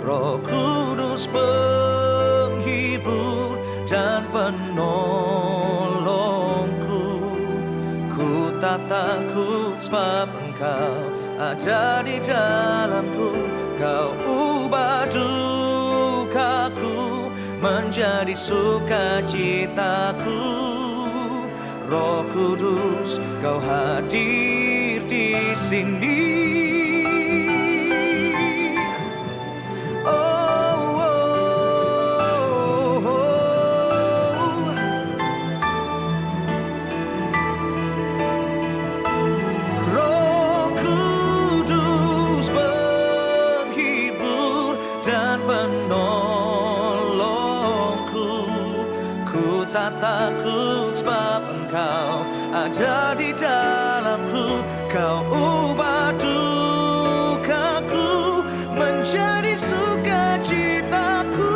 Roh Kudus penghibur dan penolongku. Ku tak takut sebab Engkau ada di dalamku. Kau ubah dukaku menjadi sukacitaku. Roh Kudus, Kau hadir di sini. Oh, oh, oh. Roh Kudus penghibur dan penolongku. Ku tak takut sebab Engkau ada di dalamku. Kau ubah dukaku menjadi sukacitaku.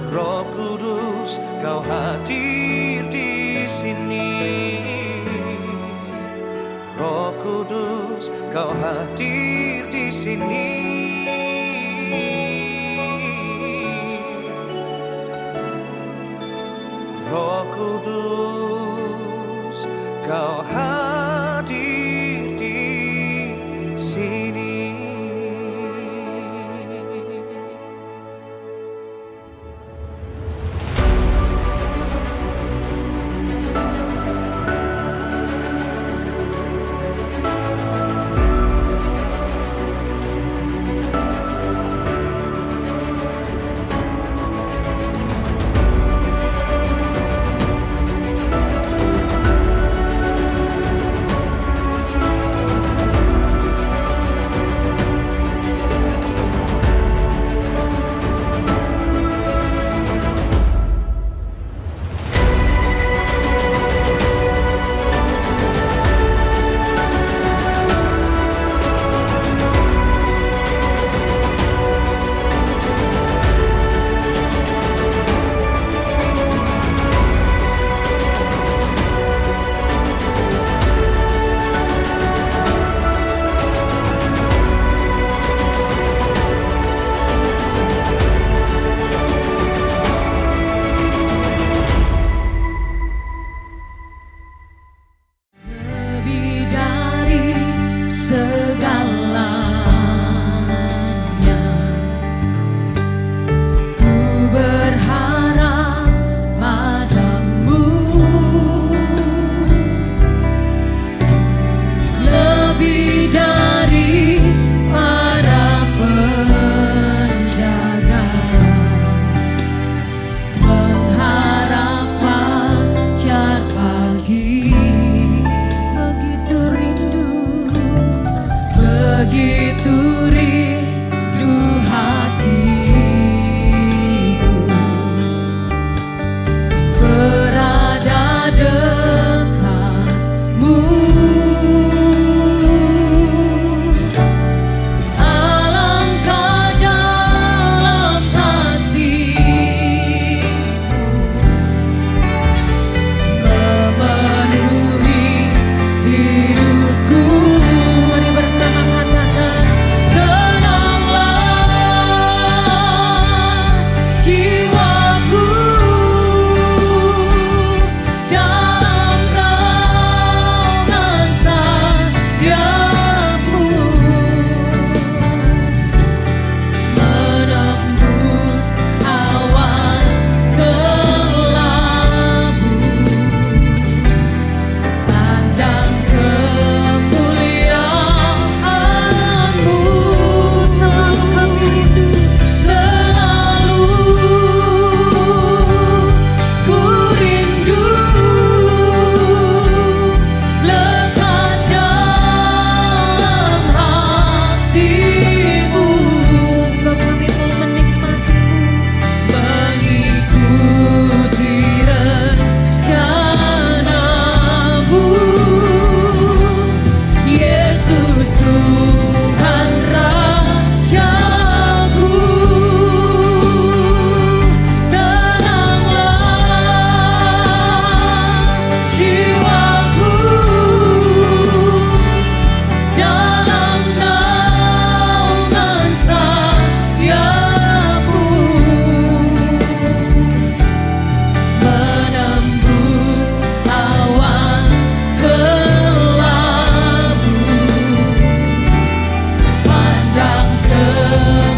Roh Kudus, Kau hadir di sini. Roh Kudus, Kau hadir di sini. Roh Kudus, Kau hadir di sini.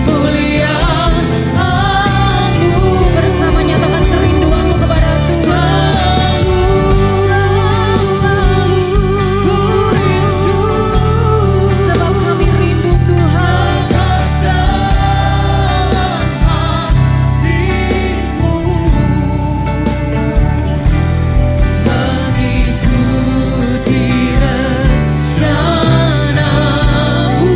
kemuliaan-Mu. Bersama nyatakan kerinduanmu kepada Tuhan. Selalu ku rindu, sebab kami rindu Tuhan. Dekat dalam hati-Mu, mengikuti rencana-Mu.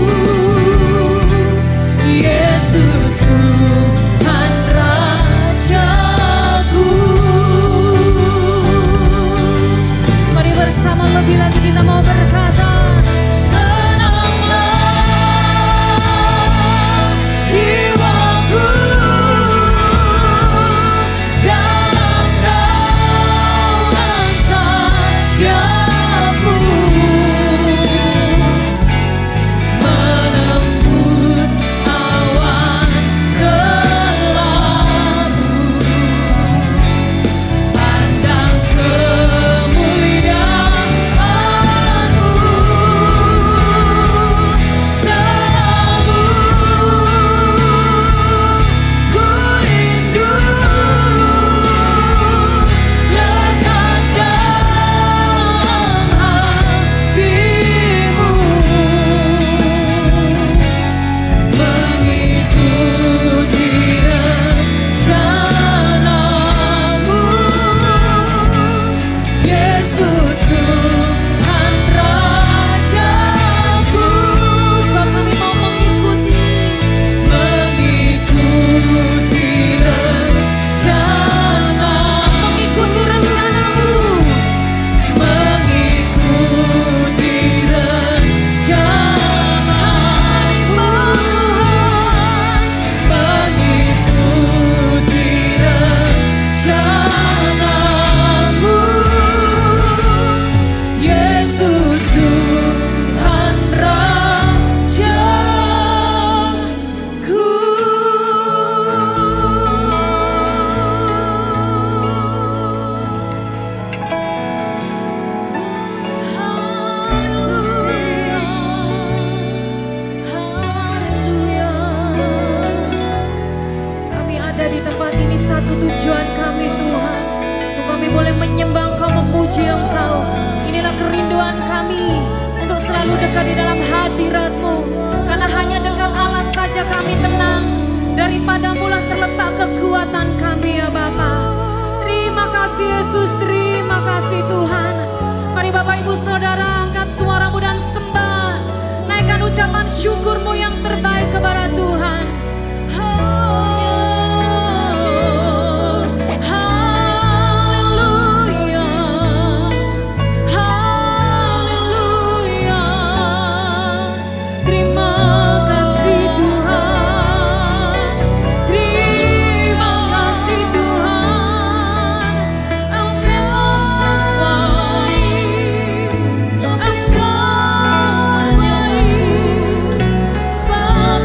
Yesus Tuhan Rajaku. Mari bersama lebih lagi kita mau berkata, tenanglah jiwaku dalam naungan sayap-Mu, menembus awan kelabu. Pandang kemuliaan-Mu, selalu ku rindu, lekat dalam hati-Mu, mengikuti rencana-Mu. Yesus Tuhan Rajaku. Sebab kami mau mengikuti rencana, mengikuti rencana-Mu, mengikuti rencana-Mu Tuhan, mengikuti rencana-Mu. Yesus Tuhan Rajaku. Haleluya, haleluya. Kami ada di tempat ini satu tujuan kami Tuhan, untuk kami boleh menyembah Engkau, memuji Engkau. Inilah kerinduan kami untuk selalu dekat di dalam hadirat-Mu, karena hanya dekat Allah saja kami tenang. Daripada-Mu lah terletak kekuatan kami ya Bapa. Terima kasih Yesus, terima kasih Tuhan. Mari Bapak Ibu Saudara angkat suaramu dan sembah, naikkan ucapan syukurmu yang terbaik kepada Tuhan. Haleluya, haleluya. Terima kasih Tuhan, terima kasih Tuhan. Engkau baik, Engkau baik, sebab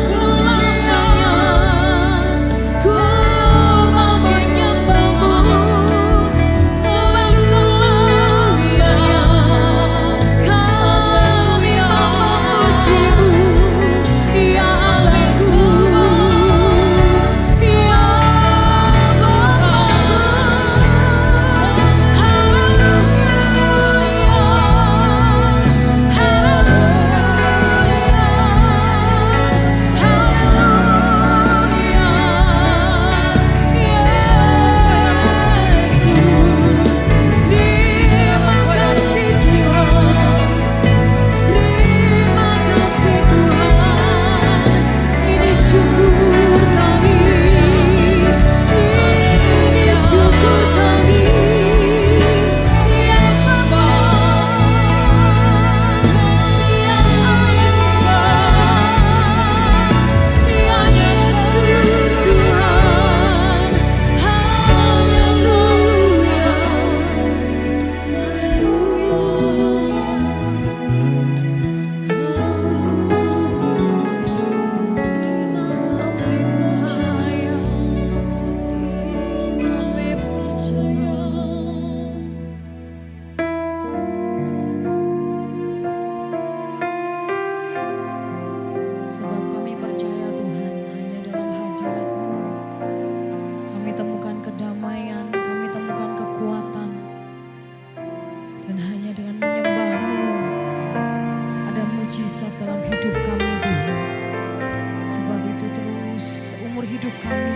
hidup kami.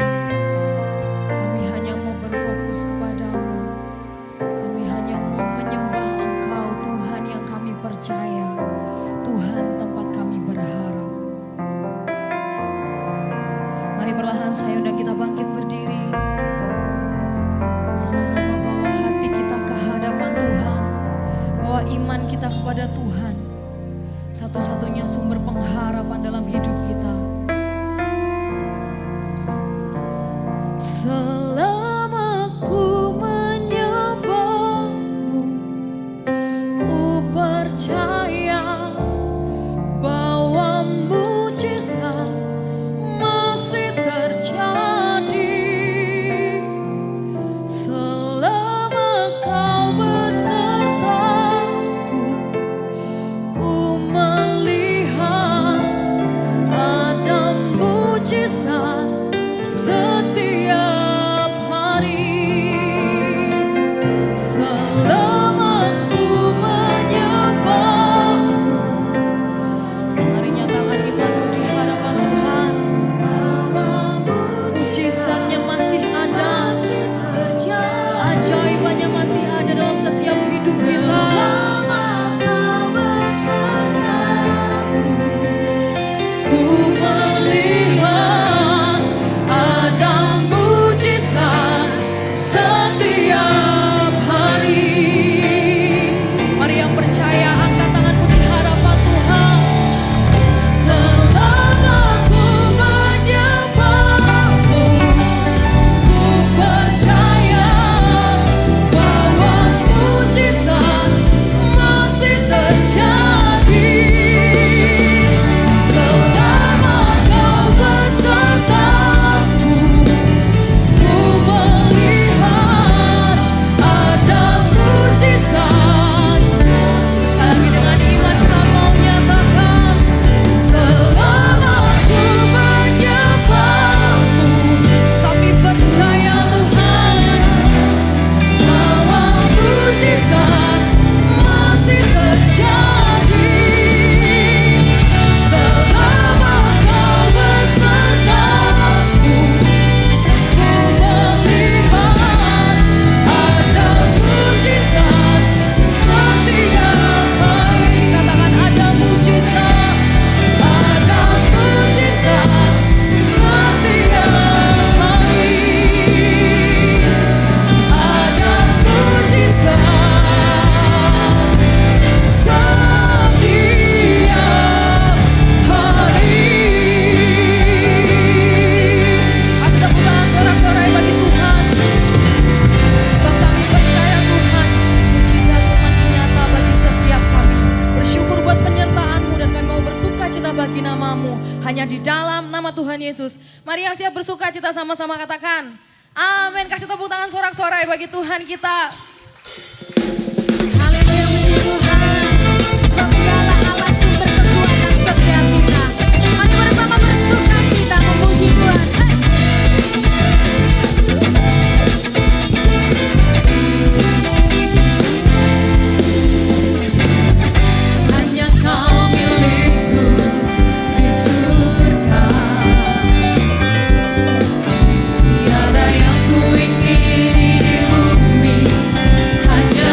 Kami hanya mau berfokus kepadamu. Kami hanya mau menyembah Engkau, Tuhan yang kami percaya. Tuhan tempat kami berharap. Mari perlahan saya undang kita bangkit berdiri. Sama-sama bawa hati kita ke hadapan Tuhan. Bawa iman kita kepada Tuhan. Satu-satunya sumber pengharapan dalam hidup kita. Selama ku menyembahmu, ku percaya bahwa mujizat masih terjadi. Selama kau besertaku, ku melihat ada mujizat setiap hari. Selama ku menyembahmu, mari nyatakan imanmu di hadapan Tuhan. Mujizatnya masih ada, ajaibannya masih ada dalam setiap hidup kita. Ku melihat ada mujizat setiap hari. Mari yang percaya angkat tanganmu di hadapan Tuhan. Selama ku menyembahmu, ku percaya bahwa mujizat masih terjadi. Selama kau besertaku, ku melihat ada mujizat. Sekali lagi dengan iman kita mau nyatakan. Selama ku menyembahmu, kami percaya Tuhan bahwa mujizat masih terjadi. Selama kau besertaku, ku melihat ada mujizat setiap hari. Katakan ada mujizat, ada mujizat setiap hari. Ada mujizat setiap hari. Kasih tepuk tangan sorak-sorai bagi Tuhan. Sebab kami percaya Tuhan, mujizat-Mu masih nyata bagi setiap kami. Bersyukur buat penyertaan-Mu dan kami mau bersuka cita bagi nama-Mu. Hanya di dalam nama Tuhan Yesus. Mari yang siap bersuka cita sama-sama katakan amin. Kasih tepuk tangan sorak-sorai bagi Tuhan kita. Haleluya, puji Tuhan. Sebab Dialah Allah sumber kekuatan setiap kita. Mari bersama bersuka cita memuji Tuhan. Hanya Kau milikku di surga. Tiada yang ku ingini di bumi, hanya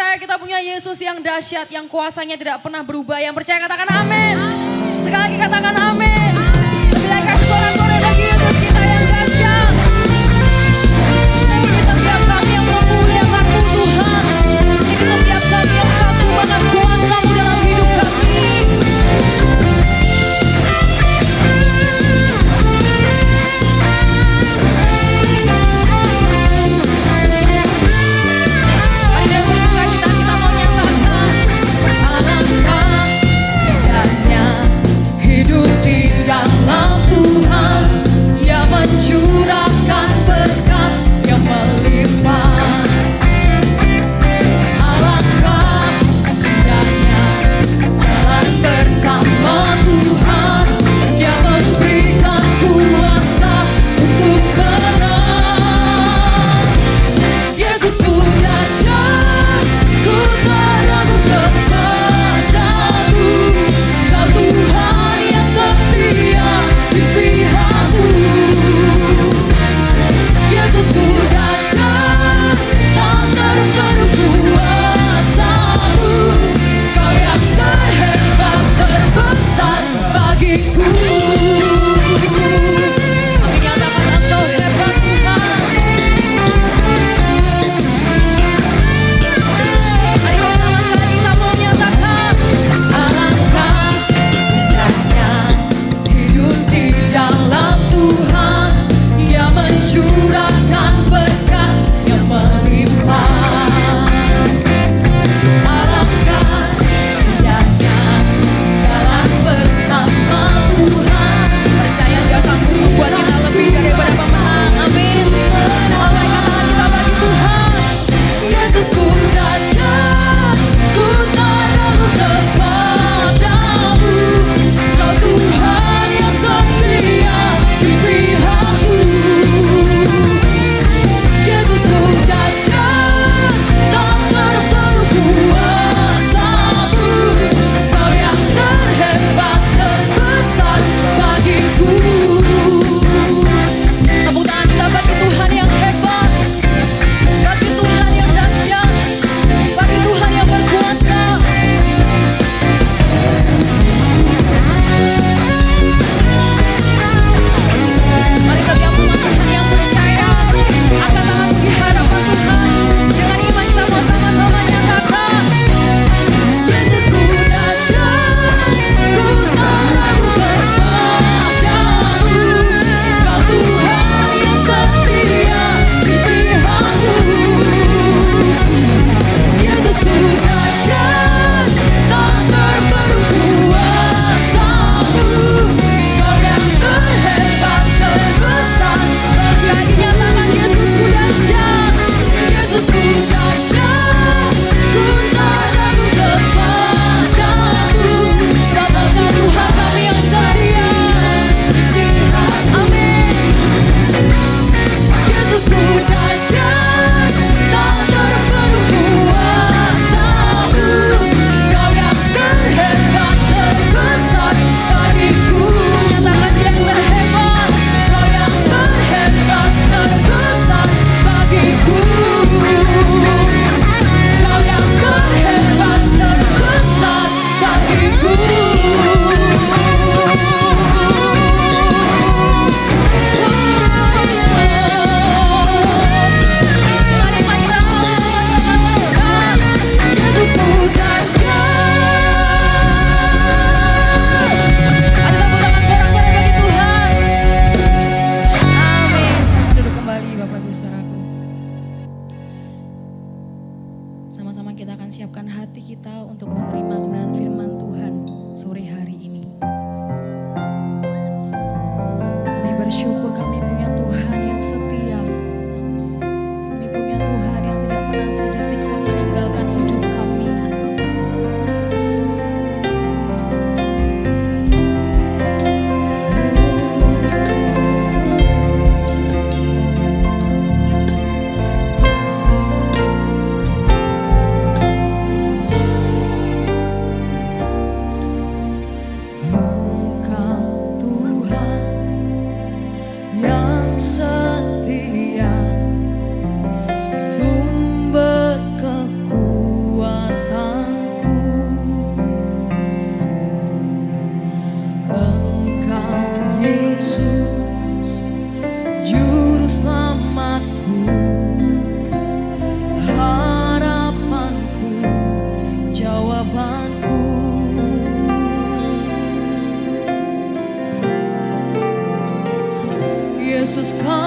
percaya kita punya Yesus yang dahsyat, yang kuasanya tidak pernah berubah. Yang percaya katakan amin. Sekali lagi katakan amin. Lebih lagi kasih sorak-sorai bagi Yesus kita yang dahsyat. Ini setiap kami yang memuliakan-Mu Tuhan. Ini setiap kami yang kagum akan kuasa-Mu dalam hidup kami. Mari dengan bersukacita kita mau nyatakan, alangkah indahnya hidup di dalam Tuhan yang mencurahkan berkat yang melimpah. Alangkah indahnya jalan bersama Tuhan, Dia memberikan kuasa untuk menang. Yesusku dahsyat, ku tak ragu kepadamu. Kau Tuhan yang setia di pihakku. Yesusku dahsyat, tak terkeruh kuasa-Mu. Kau yang terhebat, terbesar bagiku. Kami nyatakan Engkau hebat Tuhan. Mari bersama sekali kita mau menyatakan, alangkah indahnya hidup di dalam Tuhan yang mencurahkan berkat yang melimpah. Alangkah indahnya jalan bersama Tuhan. Percaya Dia sanggup membuat kita lebih daripada pemenang. Amin. Angkat tangan kita bagi Tuhan. Yesusku dahsyat, ku tak ragu kepadamu. Kau Tuhan yang setia di pihakku. Yesusku dahsyat, tak terpenuh kuasa-Mu. Kau yang terhebat, terbesar bagiku. Tepuk tangan kita bagi Tuhan yang hebat, bagi Tuhan yang dahsyat, bagi Tuhan yang berkuasa. Mari setiap umat Tuhan yang percaya, angkat tangan di hadapan Tuhan. Dengan iman kita mau sama-sama nyatakan, Yesusku dahsyat, ku tak ragu kepadamu. Kau Tuhan yang setia di pihakku. Yesusku dahsyat, tak terpenuh kuasa-Mu. Kau yang terhebat, terbesar. Sekali lagi nyatakan, Yesusku dahsyat, Yesusku dahsyat, ku tak ragu kepadamu. Sebab Engkau Tuhan kami yang setia. Amin. Yesusku dahsyat, tak terpenuh kuasa-Mu. Kau yang terhebat, terbesar bagiku. Nyatakan Dia yang terhebat. Kau yang terhebat, terbesar bagiku. Kau yang terhebat, terbesar bagiku. Mari kita sama-sama. Yesusku dahsyat. Ada tepuk tangan sorak-sorai bagi Tuhan. Amin. Selamat duduk kembali Bapak Ibu saudaraku. Sama-sama kita akan siapkan hati kita untuk menerima kebenaran firman Tuhan sore hari ini. Kami bersyukur kami punya Tuhan yang setia. Kami punya Tuhan yang tidak pernah sedetik pun meninggalkan hidup kami.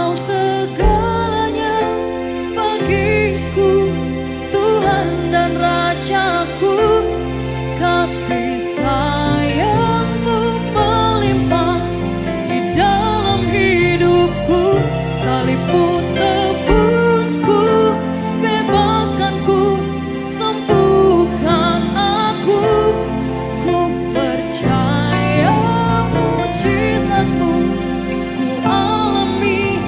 Kau segalanya bagiku, Tuhan dan Rajaku. Kasih sayang-Mu melimpah di dalam hidupku. Salib-Mu tebusku, bebaskanku, sembuhkan aku. Ku percaya mujizat-Mu ku alami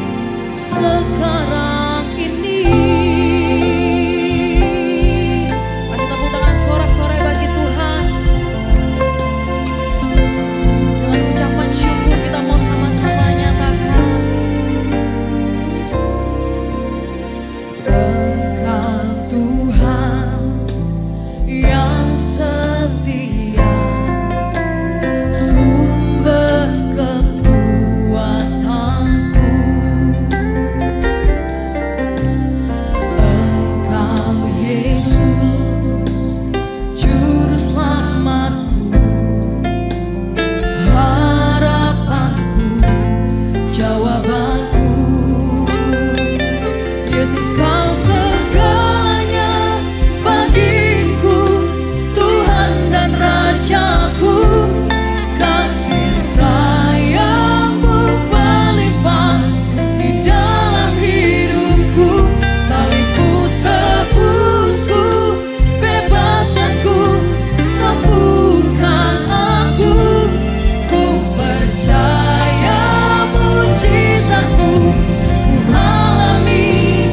sekarang ini. Kasih tepuk tangan sorak-sorai bagi Tuhan. Dengan ucapan syukur kita mau sama-sama nyatakan, Engkau Tuhan yang setia, sumber kekuatanku. Engkau Yesus, Juru Selamatku, harapanku, jawabanku. Yesus, Kau segalanya bagiku, Tuhan dan Rajaku. Kasih sayang-Mu melimpah di dalam hidupku. Salib-Mu tebusku, bebaskanku, sembuhkan aku. Ku percaya mujizat-Mu ku alami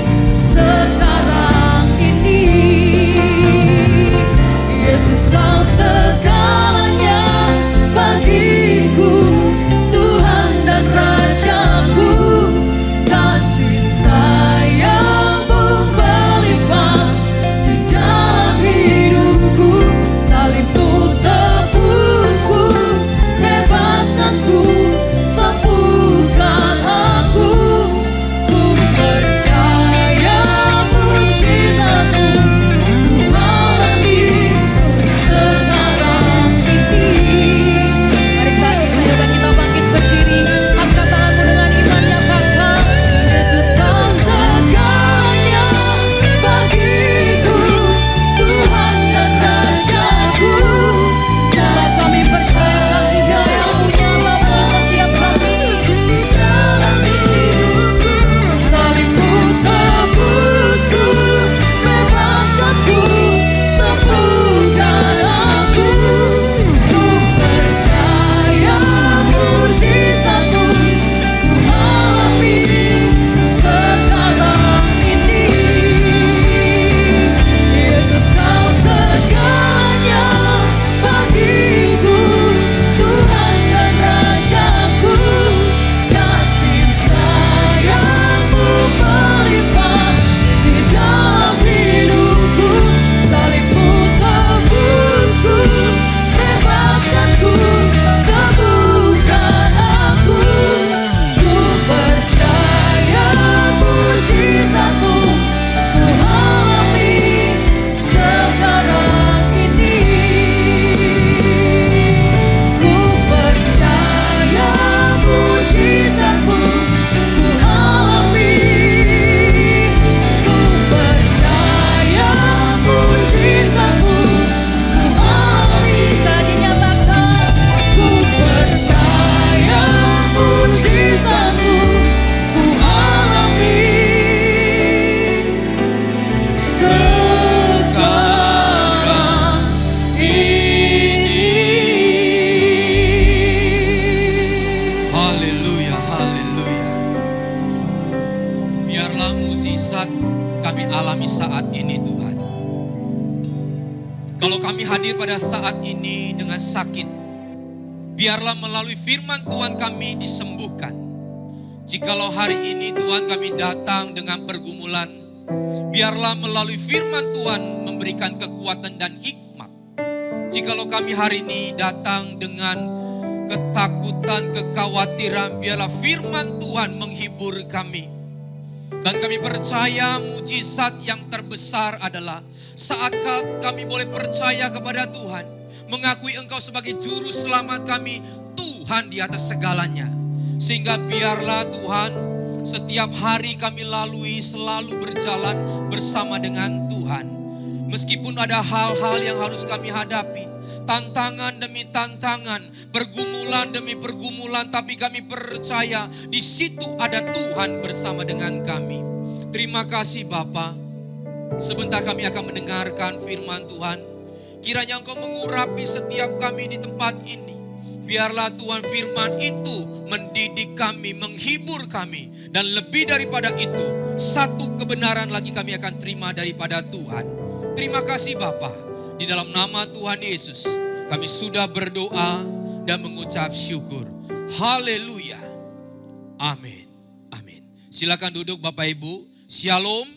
sekarang ini. Yesus, Kau segalanya bagiku, Tuhan dan Rajaku. Kasih sayang-Mu melimpah di dalam hidupku. Salib-Mu tebusku, bebaskanku, sembuhkan aku. Ku percaya mujizat-Mu ku alami sekarang ini. Mari sekali saya dan kita bangkit berdiri, angkat tanganmu dengan iman, nyatakan, Yesus, Kau segalanya bagiku, Tuhan dan Rajaku. Sebab kami percaya kasih sayang-Mu nyata bagi setiap kami di dalam hidupku. Salib-Mu tebusku, bebaskanku, sembuhkan aku. Ku percaya mujizat-Mu ku alami sekarang ini. Yesus, Kau segalanya bagiku, Tuhan dan Rajaku. Kasih sayang-Mu melimpah di dalam hidupku. Salib-Mu tebusku, bebaskanku, sembuhkan aku. Ku percaya mujizat-Mu ku alami sekarang ini. Ku percaya mujizat-Mu ku alami. Ku percaya mujizat-Mu ku alami. Sekali nyatakan, ku percaya mujizat-Mu ku alami sekarang ini. Haleluya, haleluya. Biarlah mukjizat kami alami saat ini Tuhan. Kalau kami hadir pada saat ini dengan sakit, biarlah melalui firman Tuhan kami disembuhkan. Jikalau hari ini Tuhan kami datang dengan pergumulan, biarlah melalui firman Tuhan memberikan kekuatan dan hikmat. Jikalau kami hari ini datang dengan ketakutan, kekhawatiran, biarlah firman Tuhan menghibur kami. Dan kami percaya mujizat yang terbesar adalah saat kami boleh percaya kepada Tuhan, mengakui Engkau sebagai juru selamat kami, Tuhan di atas segalanya. Sehingga biarlah Tuhan Setiap hari kami lalui selalu berjalan bersama dengan Tuhan. Meskipun ada hal-hal yang harus kami hadapi, tantangan demi tantangan, pergumulan demi pergumulan, tapi kami percaya di situ ada Tuhan bersama dengan kami. Terima kasih Bapa. Sebentar kami akan mendengarkan firman Tuhan. Kiranya Engkau mengurapi setiap kami di tempat ini. Biarlah Tuhan firman itu mendidik kami, menghibur kami. Dan lebih daripada itu, satu kebenaran lagi kami akan terima daripada Tuhan. Terima kasih Bapa. Di dalam nama Tuhan Yesus, kami sudah berdoa dan mengucap syukur. Haleluya. Amin. Amin. Silakan duduk Bapak Ibu. Shalom.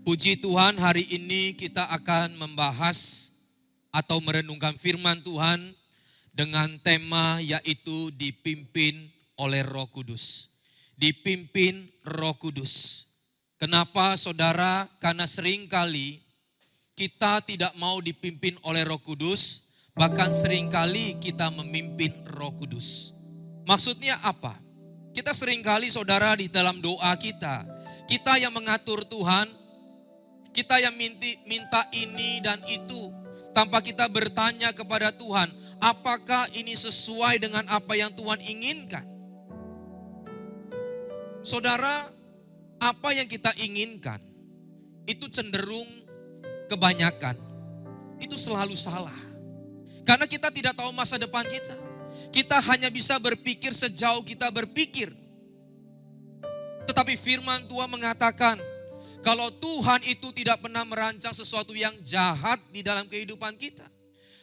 Puji Tuhan, hari ini kita akan membahas atau merenungkan firman Tuhan dengan tema yaitu dipimpin oleh Roh Kudus. Dipimpin Roh Kudus. Kenapa saudara? Karena seringkali kita tidak mau dipimpin oleh Roh Kudus, bahkan seringkali kita memimpin Roh Kudus. Maksudnya apa? Kita seringkali saudara di dalam doa kita yang mengatur Tuhan, kita yang minta ini dan itu, tanpa kita bertanya kepada Tuhan, apakah ini sesuai dengan apa yang Tuhan inginkan? Saudara, apa yang kita inginkan, itu cenderung kebanyakan, itu selalu salah. Karena kita tidak tahu masa depan kita. Kita hanya bisa berpikir sejauh kita berpikir. Tetapi firman Tuhan mengatakan, kalau Tuhan itu tidak pernah merancang sesuatu yang jahat di dalam kehidupan kita.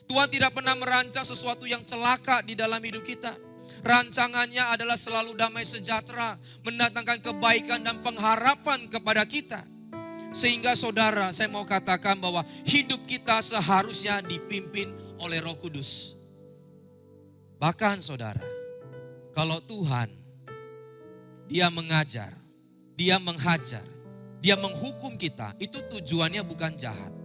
Tuhan tidak pernah merancang sesuatu yang celaka di dalam hidup kita. Rancangannya adalah selalu damai sejahtera, mendatangkan kebaikan dan pengharapan kepada kita. Sehingga saudara, saya mau katakan bahwa hidup kita seharusnya dipimpin oleh Roh Kudus. Bahkan saudara, kalau Tuhan, Dia mengajar, Dia menghajar, Dia menghukum kita, itu tujuannya bukan jahat.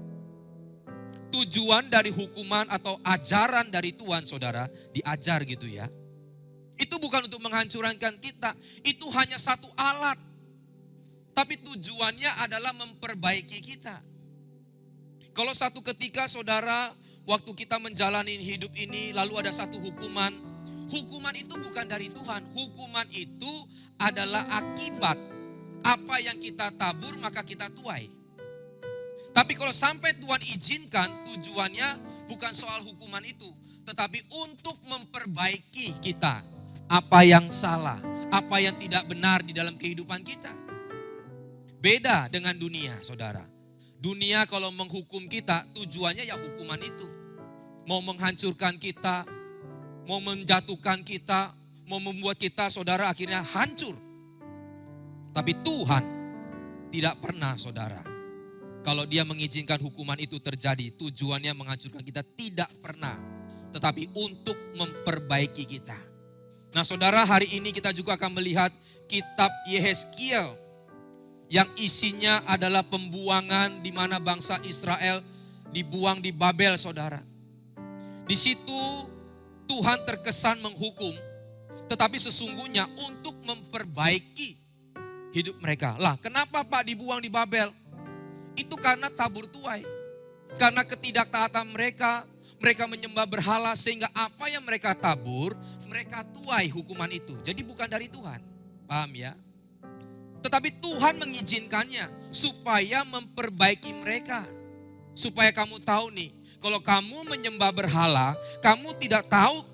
Tujuan dari hukuman atau ajaran dari Tuhan saudara, diajar gitu ya. Itu bukan untuk menghancurkan kita, itu hanya satu alat. Tapi tujuannya adalah memperbaiki kita. Kalau satu ketika saudara, waktu kita menjalani hidup ini, lalu ada satu hukuman. Hukuman itu bukan dari Tuhan, hukuman itu adalah akibat. Apa yang kita tabur maka kita tuai. Tapi kalau sampai Tuhan izinkan, tujuannya bukan soal hukuman itu, tetapi untuk memperbaiki kita. Apa yang salah, apa yang tidak benar di dalam kehidupan kita. Beda dengan dunia saudara. Dunia kalau menghukum kita, tujuannya ya hukuman itu. Mau menghancurkan kita, mau menjatuhkan kita, mau membuat kita saudara akhirnya hancur. Tapi Tuhan tidak pernah saudara. Kalau Dia mengizinkan hukuman itu terjadi, tujuannya menghancurkan kita tidak pernah. Tetapi untuk memperbaiki kita. Nah saudara, hari ini kita juga akan melihat kitab Yehezkiel. Yang isinya adalah pembuangan di mana bangsa Israel dibuang di Babel saudara. Di situ Tuhan terkesan menghukum. Tetapi sesungguhnya untuk memperbaiki hidup mereka. Lah kenapa Pak dibuang di Babel? Itu karena tabur tuai. Karena ketidaktaatan mereka, mereka menyembah berhala sehingga apa yang mereka tabur, mereka tuai hukuman itu. Jadi bukan dari Tuhan. Paham ya? Tetapi Tuhan mengizinkannya supaya memperbaiki mereka. Supaya kamu tahu nih, kalau kamu menyembah berhala, kamu tidak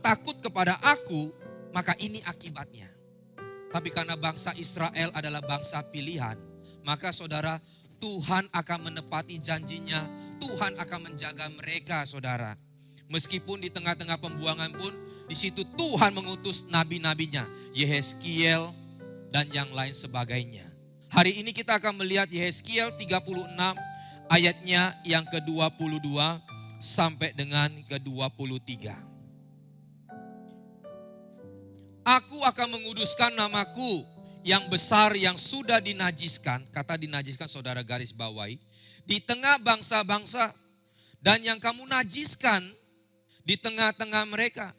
takut kepada aku, maka ini akibatnya. Tapi karena bangsa Israel adalah bangsa pilihan, maka saudara, Tuhan akan menepati janjinya, Tuhan akan menjaga mereka saudara. Meskipun di tengah-tengah pembuangan pun, di situ Tuhan mengutus nabi-nabinya, Yehezkiel dan yang lain sebagainya. Hari ini kita akan melihat Yehezkiel 36 ayatnya yang ke-22 sampai dengan ke-23. Aku akan menguduskan namaku yang besar yang sudah dinajiskan, kata dinajiskan saudara garis bawahi, di tengah bangsa-bangsa, dan yang kamu najiskan di tengah-tengah mereka.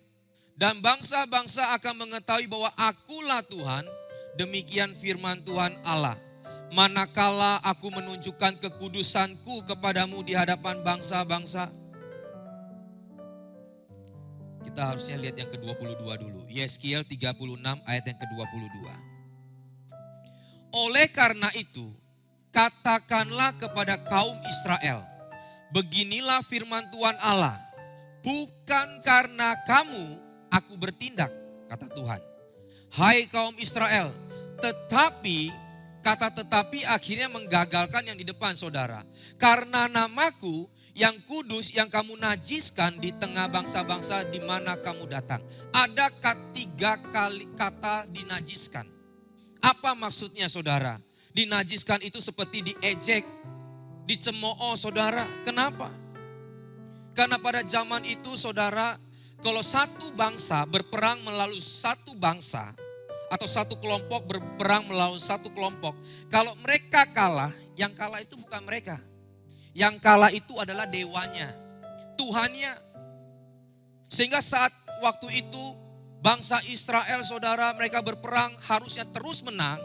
Dan bangsa-bangsa akan mengetahui bahwa akulah Tuhan Demikian firman Tuhan Allah. Manakala aku menunjukkan kekudusanku kepadamu di hadapan bangsa-bangsa. Kita harusnya lihat yang ke-22 dulu. Yeskiel 36 ayat yang ke-22. Oleh karena itu, katakanlah kepada kaum Israel, beginilah firman Tuhan Allah, bukan karena kamu aku bertindak, kata Tuhan. Hai kaum Israel, tetapi, kata tetapi akhirnya menggagalkan yang di depan saudara. Karena namaku yang kudus yang kamu najiskan di tengah bangsa-bangsa di mana kamu datang. Ada 3 kali kata dinajiskan. Apa maksudnya saudara? Dinajiskan itu seperti diejek, dicemooh saudara. Kenapa? Karena pada zaman itu saudara, kalau satu bangsa berperang melawan satu bangsa, atau satu kelompok berperang melawan satu kelompok. Kalau mereka kalah, yang kalah itu bukan mereka. Yang kalah itu adalah dewanya, Tuhannya. Sehingga saat waktu itu bangsa Israel saudara mereka berperang harusnya terus menang.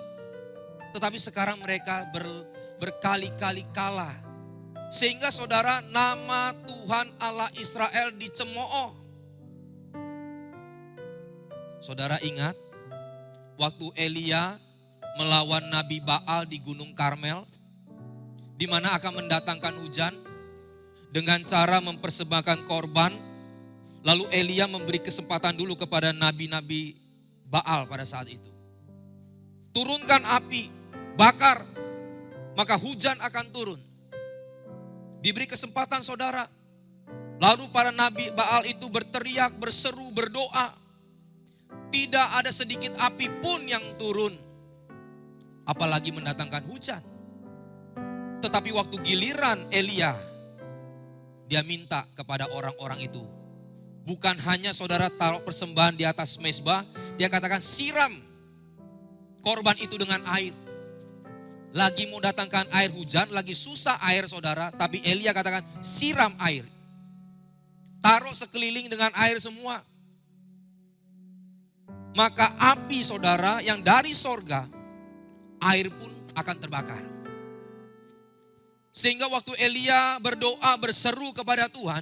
Tetapi sekarang mereka berkali-kali kalah. Sehingga saudara nama Tuhan Allah Israel dicemooh. Saudara ingat waktu Elia melawan Nabi Baal di Gunung Karmel, di mana akan mendatangkan hujan dengan cara mempersembahkan korban. Lalu Elia memberi kesempatan dulu kepada nabi-nabi Baal pada saat itu. Turunkan api, bakar, maka hujan akan turun. Diberi kesempatan saudara. Lalu para nabi Baal itu berteriak, berseru, berdoa. Tidak ada sedikit api pun yang turun, apalagi mendatangkan hujan. Tetapi waktu giliran Elia, dia minta kepada orang-orang itu. Bukan hanya saudara taruh persembahan di atas mezbah, dia katakan siram korban itu dengan air. Lagi mau datangkan air hujan, lagi susah air saudara, tapi Elia katakan siram air. Taruh sekeliling dengan air semua. Maka api saudara yang dari sorga, air pun akan terbakar. Sehingga waktu Elia berdoa berseru kepada Tuhan,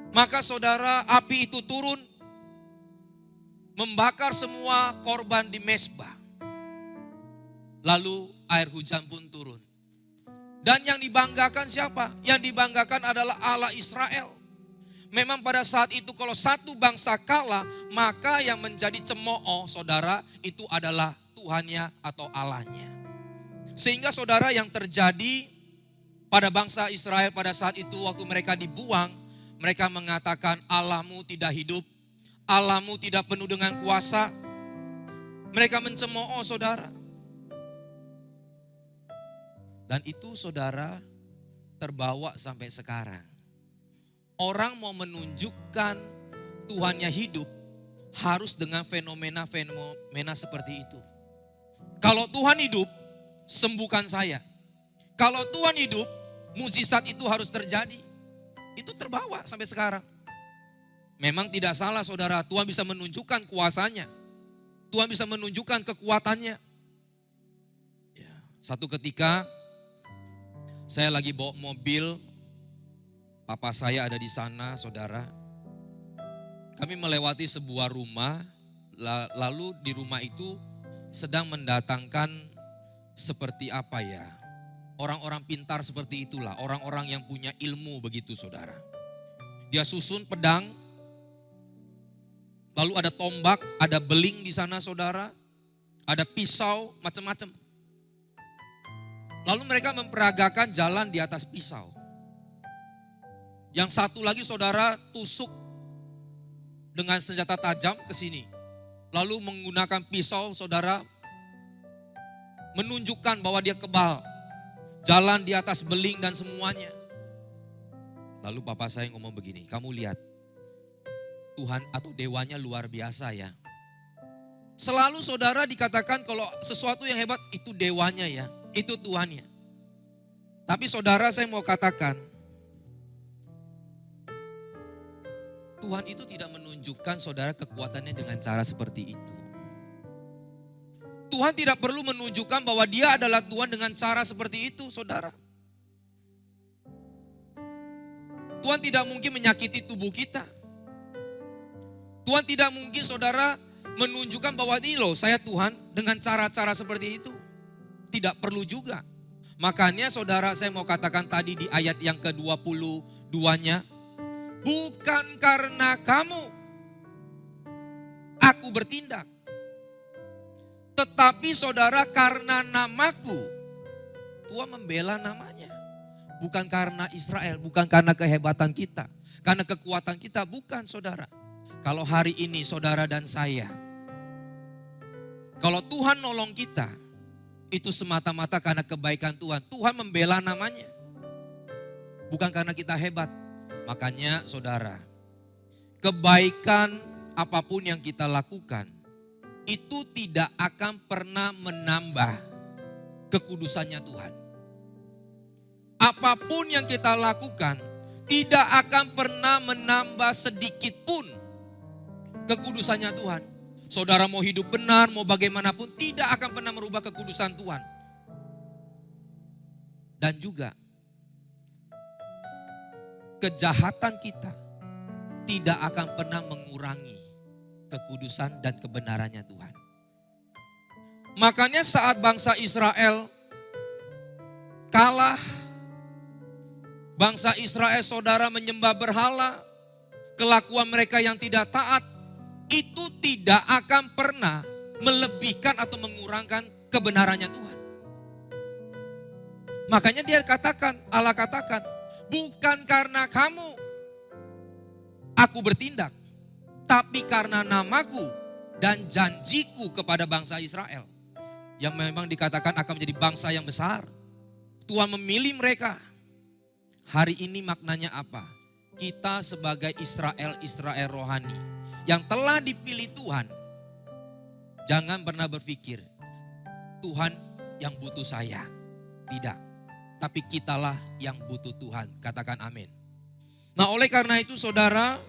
maka saudara api itu turun, membakar semua korban di mezbah. Lalu air hujan pun turun. Dan yang dibanggakan siapa? Yang dibanggakan adalah Allah Israel. Memang pada saat itu kalau satu bangsa kalah, maka yang menjadi cemooh saudara itu adalah Tuhannya atau Allahnya. Sehingga saudara yang terjadi pada bangsa Israel pada saat itu waktu mereka dibuang, mereka mengatakan Allahmu tidak hidup, Allahmu tidak penuh dengan kuasa. Mereka mencemooh saudara. Dan itu saudara terbawa sampai sekarang. Orang mau menunjukkan Tuhannya hidup harus dengan fenomena-fenomena seperti itu. Kalau Tuhan hidup, sembuhkan saya. Kalau Tuhan hidup, mukjizat itu harus terjadi. Itu terbawa sampai sekarang. Memang tidak salah saudara, Tuhan bisa menunjukkan kuasanya. Tuhan bisa menunjukkan kekuatannya. Satu ketika saya lagi bawa mobil, papa saya ada di sana, saudara. Kami melewati sebuah rumah, lalu di rumah itu sedang mendatangkan seperti apa ya? Orang-orang pintar seperti itulah, orang-orang yang punya ilmu begitu saudara. Dia susun pedang, lalu ada tombak, ada beling di sana saudara, ada pisau, macam-macam. Lalu mereka memperagakan jalan di atas pisau. Yang satu lagi saudara tusuk dengan senjata tajam ke sini. Lalu menggunakan pisau saudara menunjukkan bahwa dia kebal. Jalan di atas beling dan semuanya. Lalu papa saya ngomong begini, kamu lihat Tuhan atau dewanya luar biasa ya. Selalu saudara dikatakan kalau sesuatu yang hebat itu dewanya ya, itu Tuhannya. Tapi saudara saya mau katakan, Tuhan itu tidak menunjukkan saudara kekuatannya dengan cara seperti itu. Tuhan tidak perlu menunjukkan bahwa dia adalah Tuhan dengan cara seperti itu, saudara. Tuhan tidak mungkin menyakiti tubuh kita. Tuhan tidak mungkin, saudara, menunjukkan bahwa ini loh saya Tuhan dengan cara-cara seperti itu. Tidak perlu juga. Makanya saudara, saya mau katakan tadi di ayat yang ke-22-nya. Bukan karena kamu aku bertindak. Tetapi saudara, karena namaku. Tuhan membela namanya. Bukan karena Israel, bukan karena kehebatan kita. Karena kekuatan kita, bukan saudara. Kalau hari ini saudara dan saya, kalau Tuhan nolong kita, itu semata-mata karena kebaikan Tuhan. Tuhan membela namanya. Bukan karena kita hebat. Makanya saudara, kebaikan apapun yang kita lakukan, itu tidak akan pernah menambah kekudusannya Tuhan. Apapun yang kita lakukan, tidak akan pernah menambah sedikit pun kekudusannya Tuhan. Saudara mau hidup benar, mau bagaimanapun, tidak akan pernah merubah kekudusan Tuhan. Dan juga, kejahatan kita tidak akan pernah mengurangi kekudusan dan kebenarannya Tuhan. Makanya saat bangsa Israel kalah, bangsa Israel saudara menyembah berhala, kelakuan mereka yang tidak taat, itu tidak akan pernah melebihkan atau mengurangkan kebenarannya Tuhan. Makanya dia katakan, Allah katakan, bukan karena kamu aku bertindak, tapi karena namaku dan janjiku kepada bangsa Israel. Yang memang dikatakan akan menjadi bangsa yang besar. Tuhan memilih mereka. Hari ini maknanya apa? Kita sebagai Israel rohani yang telah dipilih Tuhan, jangan pernah berpikir Tuhan yang butuh saya. Tidak. Tapi kitalah yang butuh Tuhan. Katakan amin. Nah, oleh karena itu saudara,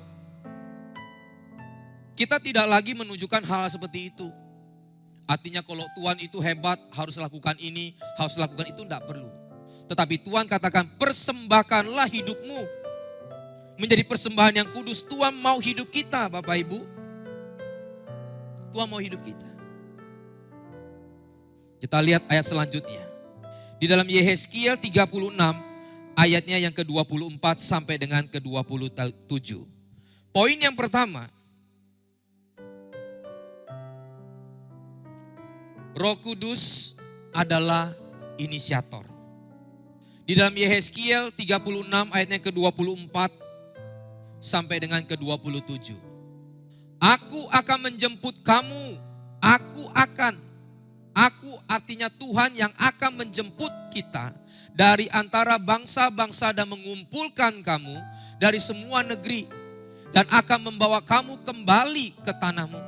kita tidak lagi menunjukkan hal seperti itu. Artinya kalau Tuhan itu hebat, harus lakukan ini, harus lakukan itu, tidak perlu. Tetapi Tuhan katakan, persembahkanlah hidupmu menjadi persembahan yang kudus. Tuhan mau hidup kita, Bapak Ibu. Tuhan mau hidup kita. Kita lihat ayat selanjutnya. Di dalam Yehezkiel 36, ayatnya yang ke-24 sampai dengan ke-27. Poin yang pertama, Roh Kudus adalah inisiator. Di dalam Yehezkiel 36 ayatnya ke-24 sampai dengan ke-27. Aku akan menjemput kamu, aku artinya Tuhan yang akan menjemput kita dari antara bangsa-bangsa dan mengumpulkan kamu dari semua negeri dan akan membawa kamu kembali ke tanahmu.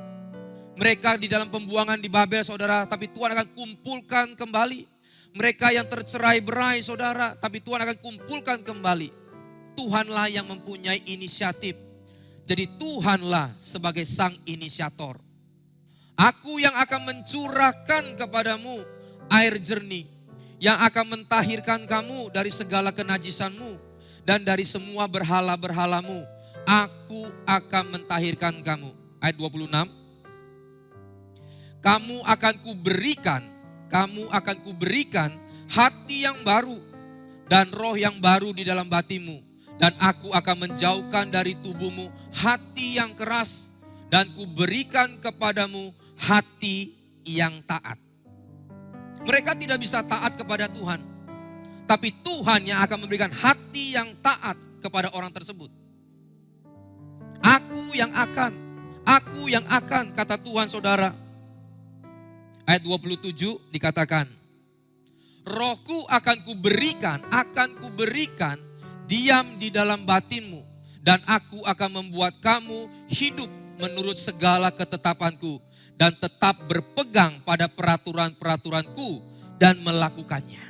Mereka di dalam pembuangan di Babel saudara, tapi Tuhan akan kumpulkan kembali. Mereka yang tercerai-berai saudara, tapi Tuhan akan kumpulkan kembali. Tuhanlah yang mempunyai inisiatif. Jadi Tuhanlah sebagai sang inisiator. Aku yang akan mencurahkan kepadamu air jernih, yang akan mentahirkan kamu dari segala kenajisanmu dan dari semua berhala-berhalamu. Aku akan mentahirkan kamu. Ayat 26. Kamu akan kuberikan hati yang baru dan roh yang baru di dalam batimu. Dan aku akan menjauhkan dari tubuhmu hati yang keras dan kuberikan kepadamu hati yang taat. Mereka tidak bisa taat kepada Tuhan, tapi Tuhan yang akan memberikan hati yang taat kepada orang tersebut. Aku yang akan, kata Tuhan saudara. Ayat 27 dikatakan, Rohku akan kuberikan diam di dalam batinmu, dan aku akan membuat kamu hidup menurut segala ketetapanku dan tetap berpegang pada peraturan-peraturanku dan melakukannya.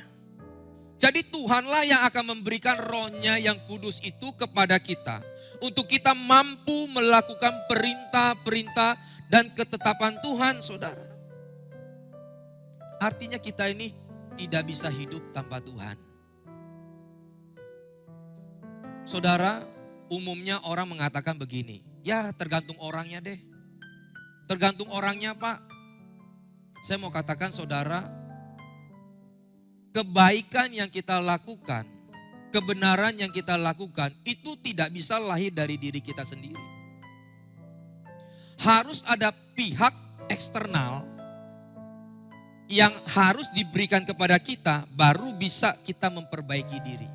Jadi Tuhanlah yang akan memberikan rohnya yang kudus itu kepada kita untuk kita mampu melakukan perintah-perintah dan ketetapan Tuhan saudara. Artinya kita ini tidak bisa hidup tanpa Tuhan. Saudara, umumnya orang mengatakan begini, ya tergantung orangnya deh. Tergantung orangnya Pak. Saya mau katakan saudara, kebaikan yang kita lakukan, kebenaran yang kita lakukan itu tidak bisa lahir dari diri kita sendiri. Harus ada pihak eksternal yang harus diberikan kepada kita, baru bisa kita memperbaiki diri.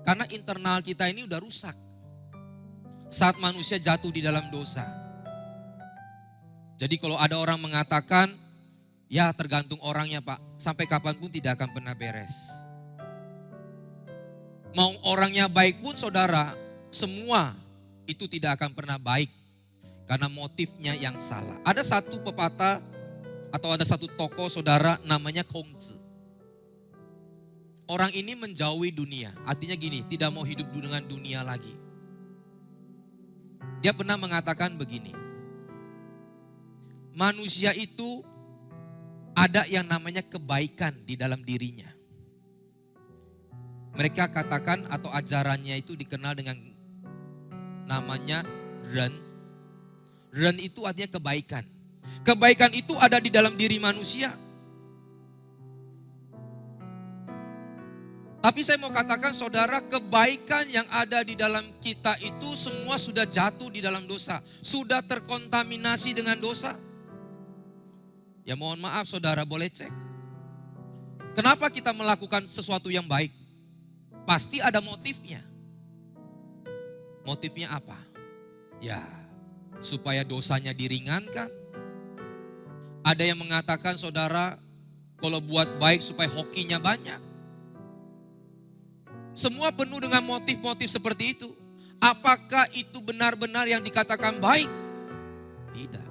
Karena internal kita ini udah rusak saat manusia jatuh di dalam dosa. Jadi kalau ada orang mengatakan, ya tergantung orangnya Pak, sampai kapanpun tidak akan pernah beres. Mau orangnya baik pun saudara, semua itu tidak akan pernah baik. Karena motifnya yang salah. Ada satu pepatah atau ada satu tokoh saudara namanya Kongzi. Orang ini menjauhi dunia, artinya gini, tidak mau hidup dengan dunia lagi. Dia pernah mengatakan begini, manusia itu ada yang namanya kebaikan di dalam dirinya. Mereka katakan atau ajarannya itu dikenal dengan namanya Ren. Ren itu artinya kebaikan. Kebaikan itu ada di dalam diri manusia. Tapi saya mau katakan saudara, kebaikan yang ada di dalam kita itu semua sudah jatuh di dalam dosa. Sudah terkontaminasi dengan dosa. Ya mohon maaf saudara, boleh cek. Kenapa kita melakukan sesuatu yang baik? Pasti ada motifnya. Motifnya apa? Ya, supaya dosanya diringankan. Ada yang mengatakan saudara, kalau buat baik supaya hokinya banyak. Semua penuh dengan motif-motif seperti itu. Apakah itu benar-benar yang dikatakan baik? Tidak.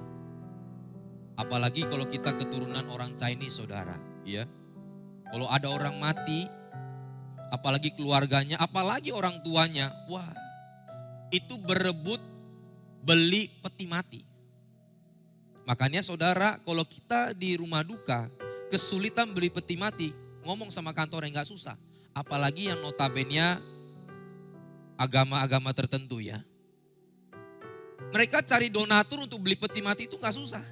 Apalagi kalau kita keturunan orang Chinese saudara. Ya. Kalau ada orang mati, apalagi keluarganya, apalagi orang tuanya. Wah, itu berebut beli peti mati. Makanya saudara, kalau kita di rumah duka, kesulitan beli peti mati, ngomong sama kantor yang gak susah. Apalagi yang notabene agama-agama tertentu ya. Mereka cari donatur untuk beli peti mati itu gak susah.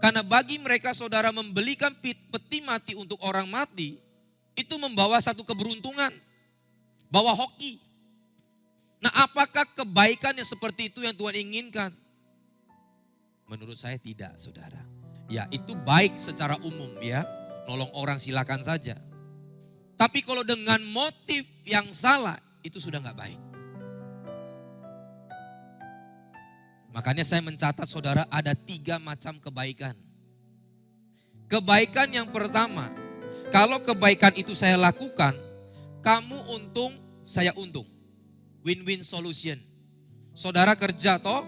Karena bagi mereka saudara membelikan peti mati untuk orang mati, itu membawa satu keberuntungan. Bawa hoki. Nah apakah kebaikan yang seperti itu yang Tuhan inginkan? Menurut saya tidak saudara. Ya itu baik secara umum ya. Nolong orang silakan saja. Tapi kalau dengan motif yang salah, itu sudah gak baik. Makanya saya mencatat saudara ada 3 macam kebaikan. Kebaikan yang pertama, kalau kebaikan itu saya lakukan, kamu untung, saya untung. Win-win solution. Saudara kerja toh,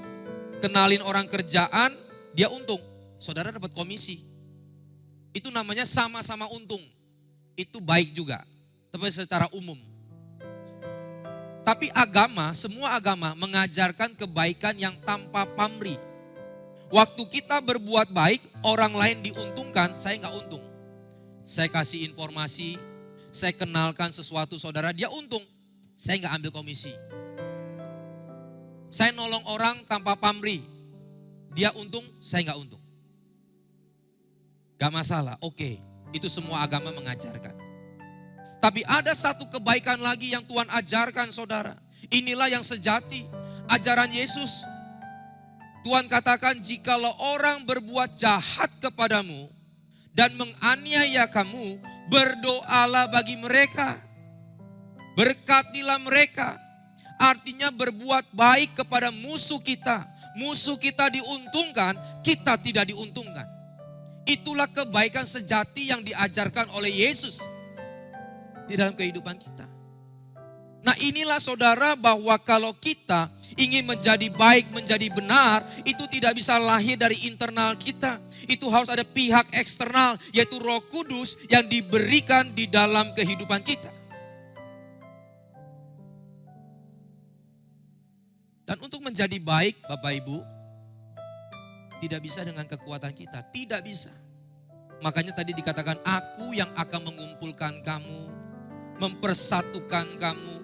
kenalin orang kerjaan, dia untung. Saudara dapat komisi. Itu namanya sama-sama untung. Itu baik juga, tapi secara umum. Tapi agama, semua agama mengajarkan kebaikan yang tanpa pamrih. Waktu kita berbuat baik, orang lain diuntungkan, saya gak untung. Saya kasih informasi, saya kenalkan sesuatu saudara, dia untung. Saya gak ambil komisi. Saya nolong orang tanpa pamrih, dia untung, saya gak untung. Gak masalah, oke. Itu semua agama mengajarkan. Tapi ada satu kebaikan lagi yang Tuhan ajarkan saudara. Inilah yang sejati. Ajaran Yesus. Tuhan katakan jikalau orang berbuat jahat kepadamu dan menganiaya kamu, berdoalah bagi mereka. Berkatilah mereka. Artinya berbuat baik kepada musuh kita. Musuh kita diuntungkan, kita tidak diuntungkan. Itulah kebaikan sejati yang diajarkan oleh Yesus di dalam kehidupan kita. Nah inilah saudara bahwa kalau kita ingin menjadi baik, menjadi benar, itu tidak bisa lahir dari internal kita. Itu harus ada pihak eksternal, yaitu Roh Kudus yang diberikan di dalam kehidupan kita. Dan untuk menjadi baik Bapak Ibu, tidak bisa dengan kekuatan kita, tidak bisa. Makanya tadi dikatakan, aku yang akan mengumpulkan kamu, mempersatukan kamu.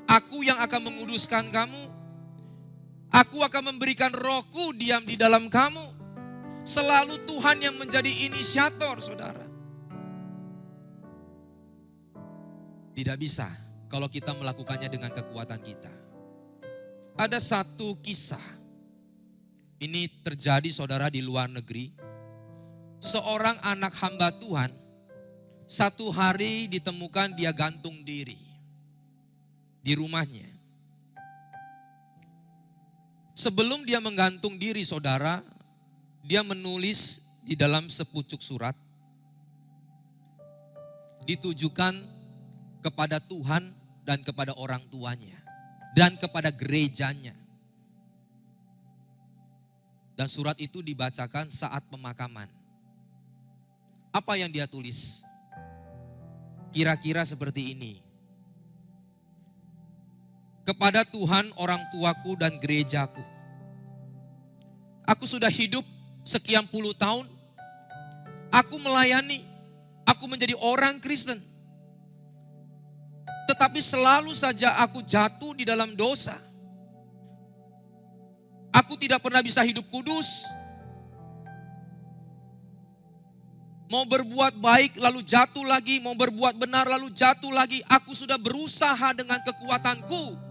Aku yang akan menguduskan kamu. Aku akan memberikan rohku diam di dalam kamu. Selalu Tuhan yang menjadi inisiator, saudara. Tidak bisa kalau kita melakukannya dengan kekuatan kita. Ada satu kisah. Ini terjadi saudara di luar negeri. Seorang anak hamba Tuhan, satu hari ditemukan dia gantung diri di rumahnya. Sebelum dia menggantung diri saudara, dia menulis di dalam sepucuk surat, ditujukan kepada Tuhan dan kepada orang tuanya, dan kepada gerejanya. Dan surat itu dibacakan saat pemakaman. Apa yang dia tulis? Kira-kira seperti ini. Kepada Tuhan orang tuaku dan gerejaku. Aku sudah hidup sekian puluh tahun. Aku melayani. Aku menjadi orang Kristen. Tetapi selalu saja aku jatuh di dalam dosa. Aku tidak pernah bisa hidup kudus. Mau berbuat baik lalu jatuh lagi, mau berbuat benar lalu jatuh lagi. Aku sudah berusaha dengan kekuatanku.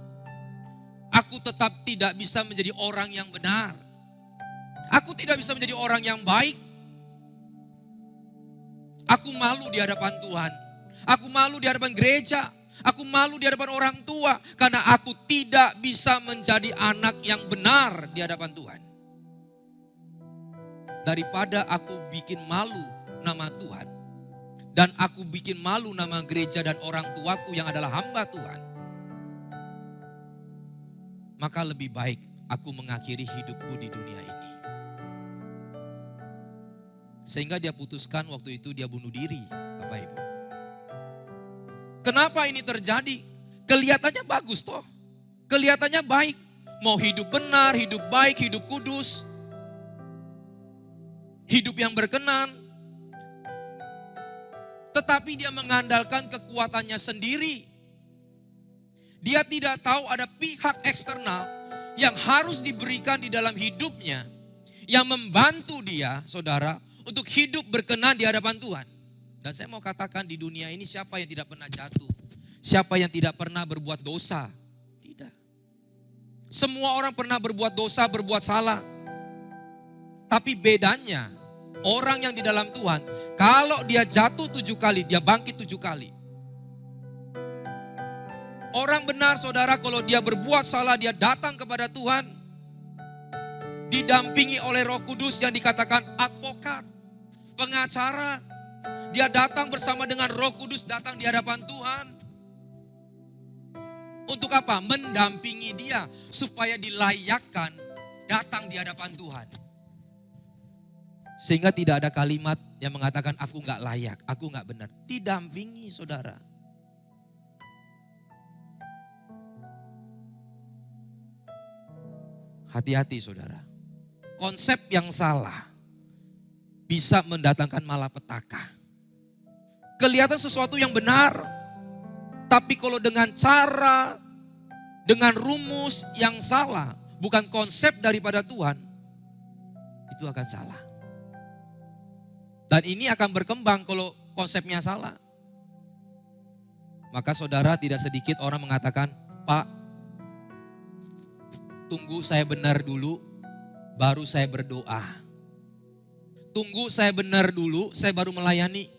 Aku tetap tidak bisa menjadi orang yang benar. Aku tidak bisa menjadi orang yang baik. Aku malu di hadapan Tuhan. Aku malu di hadapan gereja. Aku malu di hadapan orang tua karena aku tidak bisa menjadi anak yang benar di hadapan Tuhan. Daripada aku bikin malu nama Tuhan dan aku bikin malu nama gereja dan orang tuaku yang adalah hamba Tuhan, maka lebih baik aku mengakhiri hidupku di dunia ini. Sehingga dia putuskan waktu itu dia bunuh diri, Bapak Ibu. Kenapa ini terjadi? Kelihatannya bagus toh. Kelihatannya baik. Mau hidup benar, hidup baik, hidup kudus. Hidup yang berkenan. Tetapi dia mengandalkan kekuatannya sendiri. Dia tidak tahu ada pihak eksternal yang harus diberikan di dalam hidupnya. Yang membantu dia, saudara, untuk hidup berkenan di hadapan Tuhan. Dan saya mau katakan di dunia ini siapa yang tidak pernah jatuh? Siapa yang tidak pernah berbuat dosa? Tidak. Semua orang pernah berbuat dosa, berbuat salah. Tapi bedanya orang yang di dalam Tuhan, kalau dia jatuh 7 kali, dia bangkit 7 kali. Orang benar saudara kalau dia berbuat salah, dia datang kepada Tuhan. Didampingi oleh Roh Kudus yang dikatakan advokat, pengacara. Dia datang bersama dengan Roh Kudus datang di hadapan Tuhan. Untuk apa? Mendampingi dia supaya dilayakkan datang di hadapan Tuhan. Sehingga tidak ada kalimat yang mengatakan aku gak layak, aku gak benar. Didampingi saudara. Hati-hati saudara. Konsep yang salah bisa mendatangkan malapetaka. Kelihatan sesuatu yang benar. Tapi kalau dengan cara, dengan rumus yang salah, bukan konsep daripada Tuhan, itu akan salah. Dan ini akan berkembang kalau konsepnya salah. Maka saudara tidak sedikit orang mengatakan, Pak, tunggu saya benar dulu, baru saya berdoa. Tunggu saya benar dulu, saya baru melayani.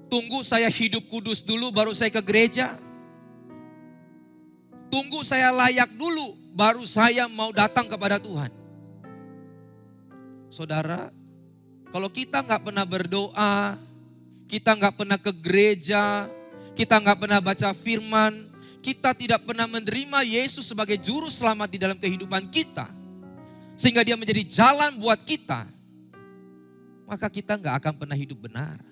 Tunggu saya hidup kudus dulu, baru saya ke gereja. Tunggu saya layak dulu, baru saya mau datang kepada Tuhan. Saudara, kalau kita gak pernah berdoa, kita gak pernah ke gereja, kita gak pernah baca firman, kita tidak pernah menerima Yesus sebagai juru selamat di dalam kehidupan kita, sehingga dia menjadi jalan buat kita, maka kita gak akan pernah hidup benar.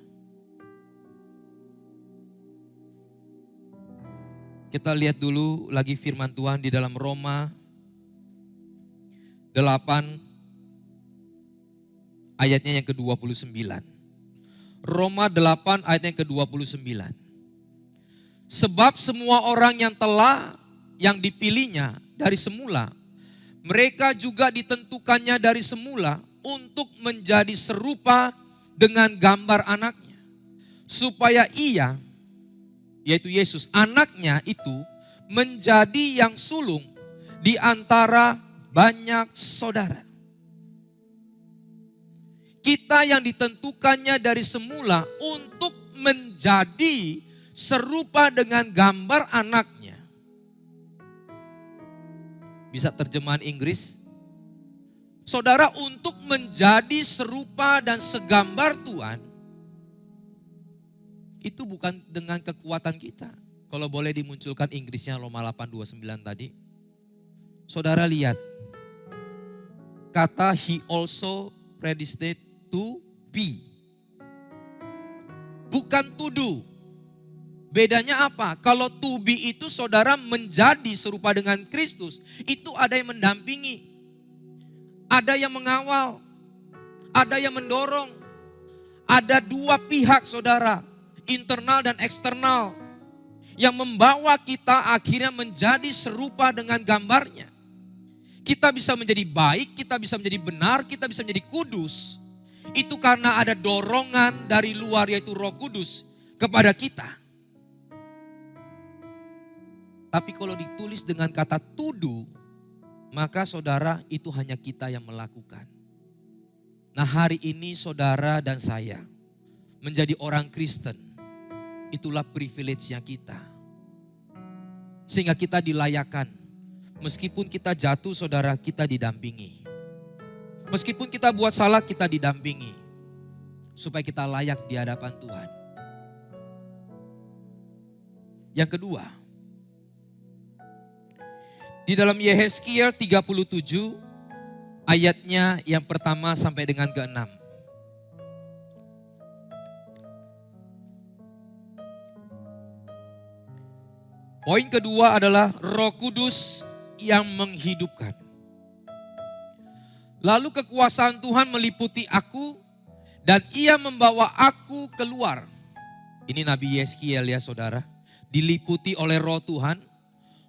Kita lihat dulu lagi firman Tuhan di dalam Roma 8 ayatnya yang ke-29. Roma 8 ayatnya yang ke-29. Sebab semua orang yang dipilihnya dari semula, mereka juga ditentukannya dari semula untuk menjadi serupa dengan gambar anaknya. Supaya ia, yaitu Yesus, anaknya itu menjadi yang sulung di antara banyak saudara. Kita yang ditentukannya dari semula untuk menjadi serupa dengan gambar anaknya. Bisa terjemahan Inggris? Saudara, untuk menjadi serupa dan segambar Tuhan, itu bukan dengan kekuatan kita. Kalau boleh dimunculkan Inggrisnya Roma 8:29 tadi. Saudara lihat, kata he also predestined to be. Bukan to do. Bedanya apa? Kalau to be itu saudara menjadi serupa dengan Kristus, itu ada yang mendampingi. Ada yang mengawal. Ada yang mendorong. Ada dua pihak saudara, internal dan eksternal, yang membawa kita akhirnya menjadi serupa dengan gambarnya. Kita bisa menjadi baik, kita bisa menjadi benar, kita bisa menjadi kudus. Itu karena ada dorongan dari luar yaitu Roh Kudus kepada kita. Tapi kalau ditulis dengan kata tudu, maka saudara itu hanya kita yang melakukan. Nah hari ini saudara dan saya menjadi orang Kristen, itulah privilege-nya kita. Sehingga kita dilayakan. Meskipun kita jatuh saudara, kita didampingi. Meskipun kita buat salah, kita didampingi. Supaya kita layak di hadapan Tuhan. Yang kedua, di dalam Yehezkiel 37 ayatnya yang pertama sampai dengan ke-6. Poin kedua adalah Roh Kudus yang menghidupkan. Lalu kekuasaan Tuhan meliputi aku dan ia membawa aku keluar. Ini Nabi Yehezkiel ya saudara. Diliputi oleh Roh Tuhan.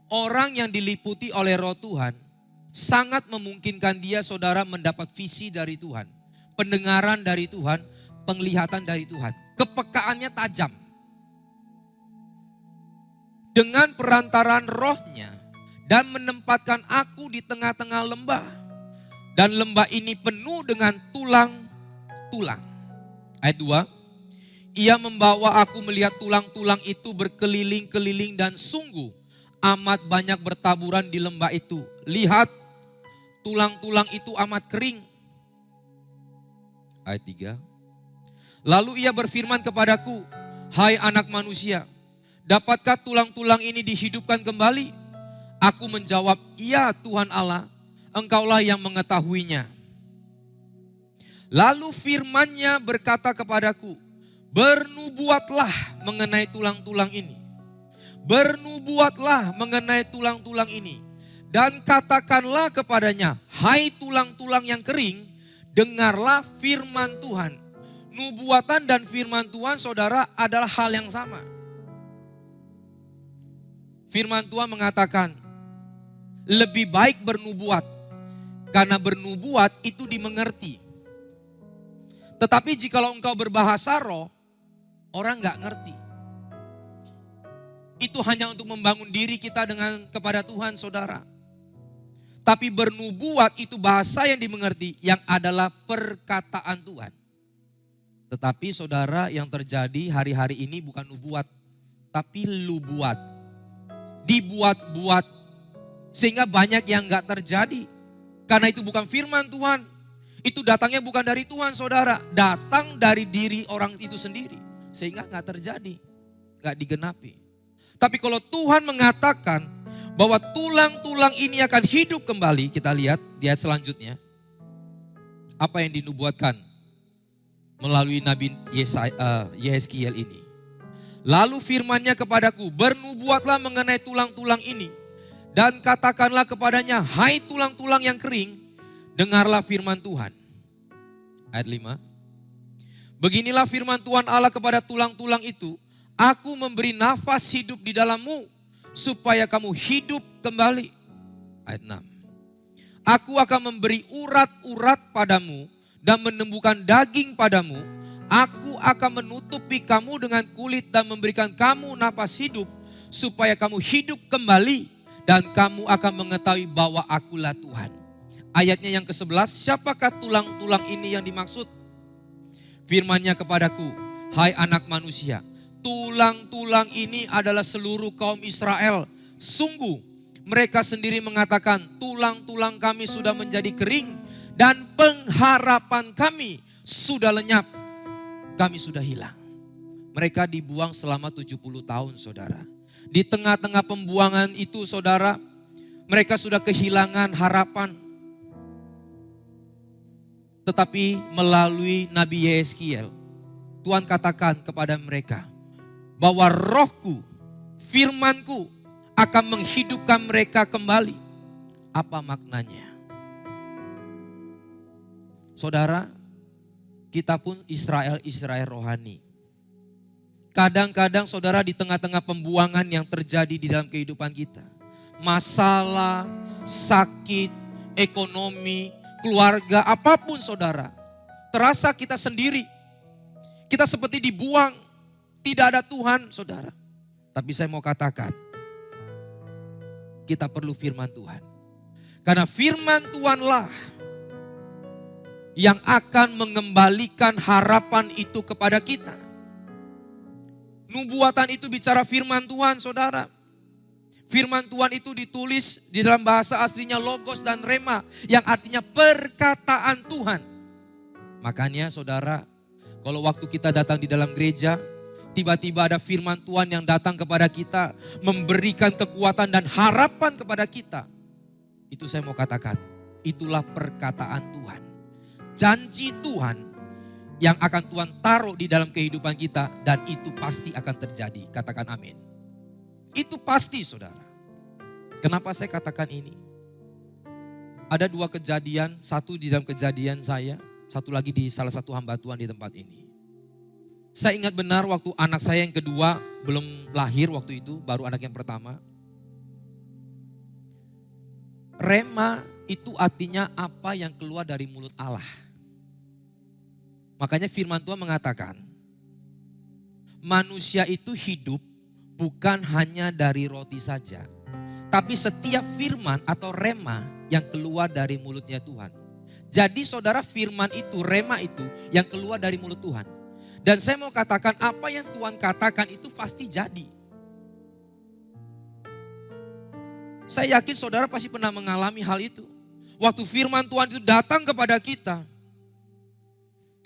Orang yang diliputi oleh Roh Tuhan sangat memungkinkan dia saudara mendapat visi dari Tuhan. Pendengaran dari Tuhan, penglihatan dari Tuhan. Kepekaannya tajam. Dengan perantaran rohnya dan menempatkan aku di tengah-tengah lembah. Dan lembah ini penuh dengan tulang-tulang. Ayat 2. Ia membawa aku melihat tulang-tulang itu berkeliling-keliling dan sungguh amat banyak bertaburan di lembah itu. Lihat, tulang-tulang itu amat kering. Ayat 3. Lalu ia berfirman kepadaku, hai anak manusia, dapatkah tulang-tulang ini dihidupkan kembali? Aku menjawab, ya Tuhan Allah, Engkaulah yang mengetahuinya. Lalu firman-Nya berkata kepadaku, bernubuatlah mengenai tulang-tulang ini. Bernubuatlah mengenai tulang-tulang ini. Dan katakanlah kepadanya, hai tulang-tulang yang kering, dengarlah firman Tuhan. Nubuatan dan firman Tuhan saudara adalah hal yang sama. Firman Tuhan mengatakan, lebih baik bernubuat. Karena bernubuat itu dimengerti. Tetapi jikalau engkau berbahasa roh, orang gak ngerti. Itu hanya untuk membangun diri kita kepada Tuhan saudara. Tapi bernubuat itu bahasa yang dimengerti, yang adalah perkataan Tuhan. Tetapi saudara, yang terjadi hari-hari ini bukan nubuat, tapi lubuat. Dibuat-buat. Sehingga banyak yang gak terjadi. Karena itu bukan firman Tuhan. Itu datangnya bukan dari Tuhan saudara. Datang dari diri orang itu sendiri. Sehingga gak terjadi. Gak digenapi. Tapi kalau Tuhan mengatakan bahwa tulang-tulang ini akan hidup kembali. Kita lihat di ayat selanjutnya. Apa yang dinubuatkan melalui Nabi Yehezkiel ini. Lalu firman-Nya kepadaku, bernubuatlah mengenai tulang-tulang ini. Dan katakanlah kepadanya, hai tulang-tulang yang kering, dengarlah firman Tuhan. Ayat 5. Beginilah firman Tuhan Allah kepada tulang-tulang itu. Aku memberi nafas hidup di dalammu supaya kamu hidup kembali. Ayat 6. Aku akan memberi urat-urat padamu dan menumbuhkan daging padamu. Aku akan menutupi kamu dengan kulit dan memberikan kamu nafas hidup supaya kamu hidup kembali dan kamu akan mengetahui bahwa akulah Tuhan. Ayatnya yang ke-11, siapakah tulang-tulang ini yang dimaksud? Firman-Nya kepadaku, hai anak manusia, tulang-tulang ini adalah seluruh kaum Israel. Sungguh mereka sendiri mengatakan, tulang-tulang kami sudah menjadi kering dan pengharapan kami sudah lenyap. Kami sudah hilang. Mereka dibuang selama 70 tahun, saudara. Di tengah-tengah pembuangan itu, saudara, mereka sudah kehilangan harapan. Tetapi melalui Nabi Yeskiel, Tuhan katakan kepada mereka bahwa rohku, firmanku akan menghidupkan mereka kembali. Apa maknanya? Saudara, kita pun Israel rohani. Kadang-kadang saudara di tengah-tengah pembuangan yang terjadi di dalam kehidupan kita. Masalah, sakit, ekonomi, keluarga, apapun saudara. Terasa kita sendiri. Kita seperti dibuang. Tidak ada Tuhan saudara. Tapi saya mau katakan. Kita perlu firman Tuhan. Karena firman Tuhanlah yang akan mengembalikan harapan itu kepada kita. Nubuatan itu bicara firman Tuhan saudara. Firman Tuhan itu ditulis di dalam bahasa aslinya logos dan rema yang artinya perkataan Tuhan. Makanya saudara, kalau waktu kita datang di dalam gereja, tiba-tiba ada firman Tuhan yang datang kepada kita, memberikan kekuatan dan harapan kepada kita. Itu saya mau katakan, itulah perkataan Tuhan. Janji Tuhan yang akan Tuhan taruh di dalam kehidupan kita dan itu pasti akan terjadi. Katakan amin. Itu pasti saudara. Kenapa saya katakan ini? Ada 2 kejadian, satu di dalam kejadian saya, satu lagi di salah satu hamba Tuhan di tempat ini. Saya ingat benar waktu anak saya yang kedua belum lahir waktu itu, baru anak yang pertama. Rema itu artinya apa yang keluar dari mulut Allah. Makanya firman Tuhan mengatakan, manusia itu hidup bukan hanya dari roti saja, tapi setiap firman atau rema yang keluar dari mulutnya Tuhan. Jadi saudara, firman itu, rema itu yang keluar dari mulut Tuhan. Dan saya mau katakan apa yang Tuhan katakan itu pasti jadi. Saya yakin saudara pasti pernah mengalami hal itu. Waktu firman Tuhan itu datang kepada kita,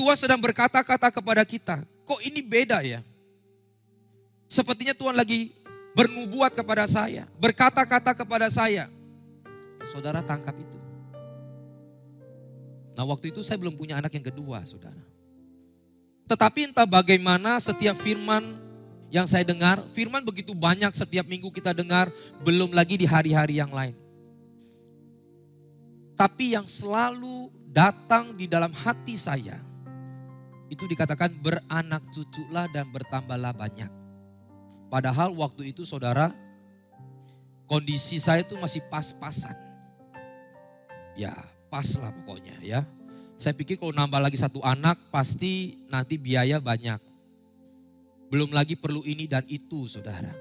Tuhan sedang berkata-kata kepada kita, kok ini beda ya? Sepertinya Tuhan lagi bernubuat kepada saya, berkata-kata kepada saya. Saudara tangkap itu. Nah waktu itu saya belum punya anak yang kedua saudara. Tetapi entah bagaimana setiap firman yang saya dengar, firman begitu banyak setiap minggu kita dengar, belum lagi di hari-hari yang lain. Tapi yang selalu datang di dalam hati saya, itu dikatakan beranak cuculah dan bertambahlah banyak. Padahal waktu itu saudara, kondisi saya itu masih pas-pasan. Ya pas lah pokoknya ya. Saya pikir kalau nambah lagi 1 anak pasti nanti biaya banyak. Belum lagi perlu ini dan itu saudara.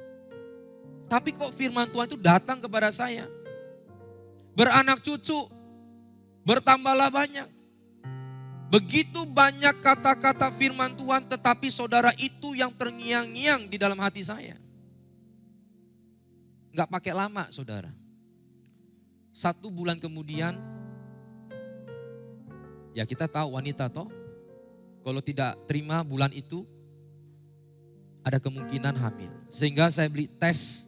Tapi kok firman Tuhan itu datang kepada saya. Beranak cucu, bertambahlah banyak. Begitu banyak kata-kata firman Tuhan, tetapi saudara itu yang terngiang-ngiang di dalam hati saya. Enggak pakai lama saudara. 1 bulan kemudian, ya kita tahu wanita toh, kalau tidak terima bulan itu, ada kemungkinan hamil. Sehingga saya beli tes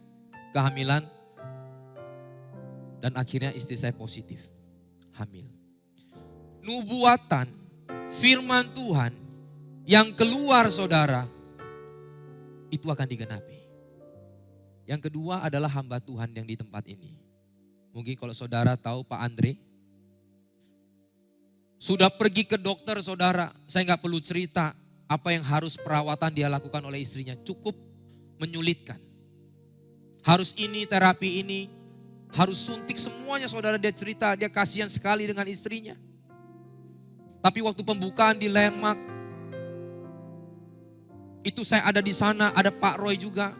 kehamilan, dan akhirnya istri saya positif, hamil. Nubuatan, firman Tuhan yang keluar saudara, itu akan digenapi. Yang kedua adalah hamba Tuhan yang di tempat ini. Mungkin kalau saudara tahu Pak Andre. Sudah pergi ke dokter saudara, saya nggak perlu cerita apa yang harus perawatan dia lakukan oleh istrinya. Cukup menyulitkan. Harus ini, terapi ini, harus suntik semuanya saudara, dia cerita. Dia kasihan sekali dengan istrinya. Tapi waktu pembukaan di Landmark, itu saya ada di sana, ada Pak Roy juga.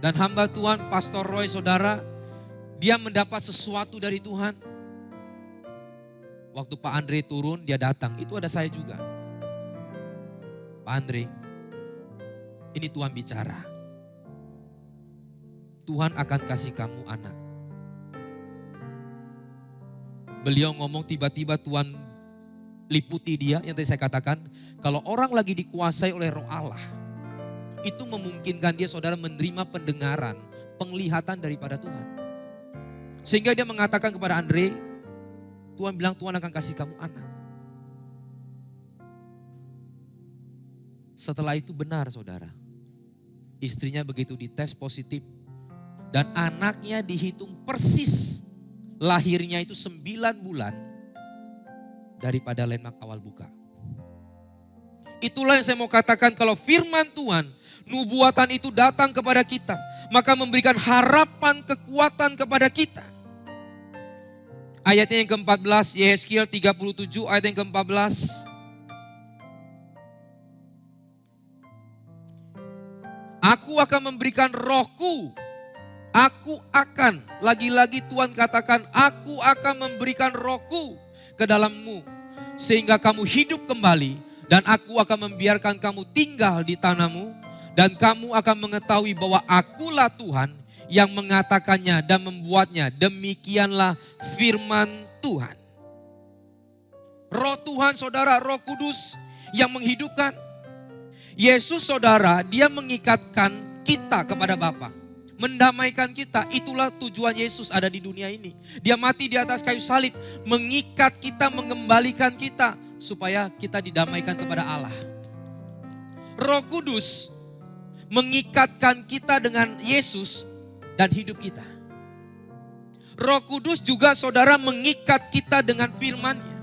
Dan hamba Tuhan, Pastor Roy saudara, dia mendapat sesuatu dari Tuhan. Waktu Pak Andre turun, dia datang. Itu ada saya juga. Pak Andre, ini Tuhan bicara. Tuhan akan kasih kamu anak. Beliau ngomong tiba-tiba Tuhan liputi dia, yang tadi saya katakan. Kalau orang lagi dikuasai oleh Roh Allah, itu memungkinkan dia saudara menerima pendengaran, penglihatan daripada Tuhan. Sehingga dia mengatakan kepada Andre, Tuhan bilang Tuhan akan kasih kamu anak. Setelah itu benar saudara. Istrinya begitu dites positif. Dan anaknya dihitung persis. Lahirnya itu 9 bulan daripada Landmark awal buka. Itulah yang saya mau katakan, kalau firman Tuhan, nubuatan itu datang kepada kita, maka memberikan harapan, kekuatan kepada kita. Ayatnya yang ke-14, Yehezkiel 37 ayat yang ke-14. Aku akan memberikan rohku. Aku akan, lagi-lagi Tuhan katakan, aku akan memberikan rohku ke dalammu. Sehingga kamu hidup kembali dan aku akan membiarkan kamu tinggal di tanahmu. Dan kamu akan mengetahui bahwa akulah Tuhan yang mengatakannya dan membuatnya. Demikianlah firman Tuhan. Roh Tuhan saudara, Roh Kudus yang menghidupkan. Yesus saudara, dia mengikatkan kita kepada Bapa. Mendamaikan kita, itulah tujuan Yesus ada di dunia ini. Dia mati di atas kayu salib, mengikat kita, mengembalikan kita, supaya kita didamaikan kepada Allah. Roh Kudus mengikatkan kita dengan Yesus dan hidup kita. Roh Kudus juga saudara mengikat kita dengan firman-Nya.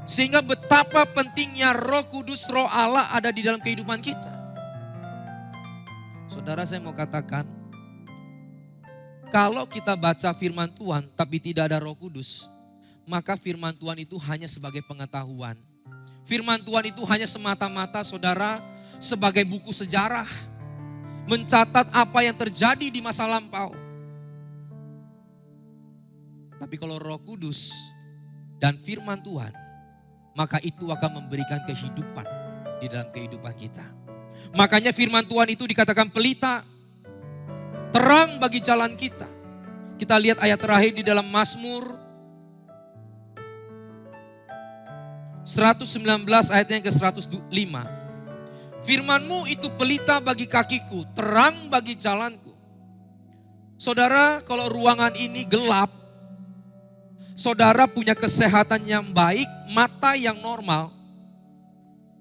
Sehingga betapa pentingnya Roh Kudus, Roh Allah ada di dalam kehidupan kita. Saudara, saya mau katakan, kalau kita baca firman Tuhan tapi tidak ada Roh Kudus, maka firman Tuhan itu hanya sebagai pengetahuan. Firman Tuhan itu hanya semata-mata saudara sebagai buku sejarah. Mencatat apa yang terjadi di masa lampau. Tapi kalau Roh Kudus dan firman Tuhan, maka itu akan memberikan kehidupan di dalam kehidupan kita. Makanya firman Tuhan itu dikatakan pelita, terang bagi jalan kita. Kita lihat ayat terakhir di dalam Mazmur 119 ayatnya yang ke-105. Firman-Mu itu pelita bagi kakiku, terang bagi jalanku. Saudara, kalau ruangan ini gelap, saudara punya kesehatan yang baik, mata yang normal,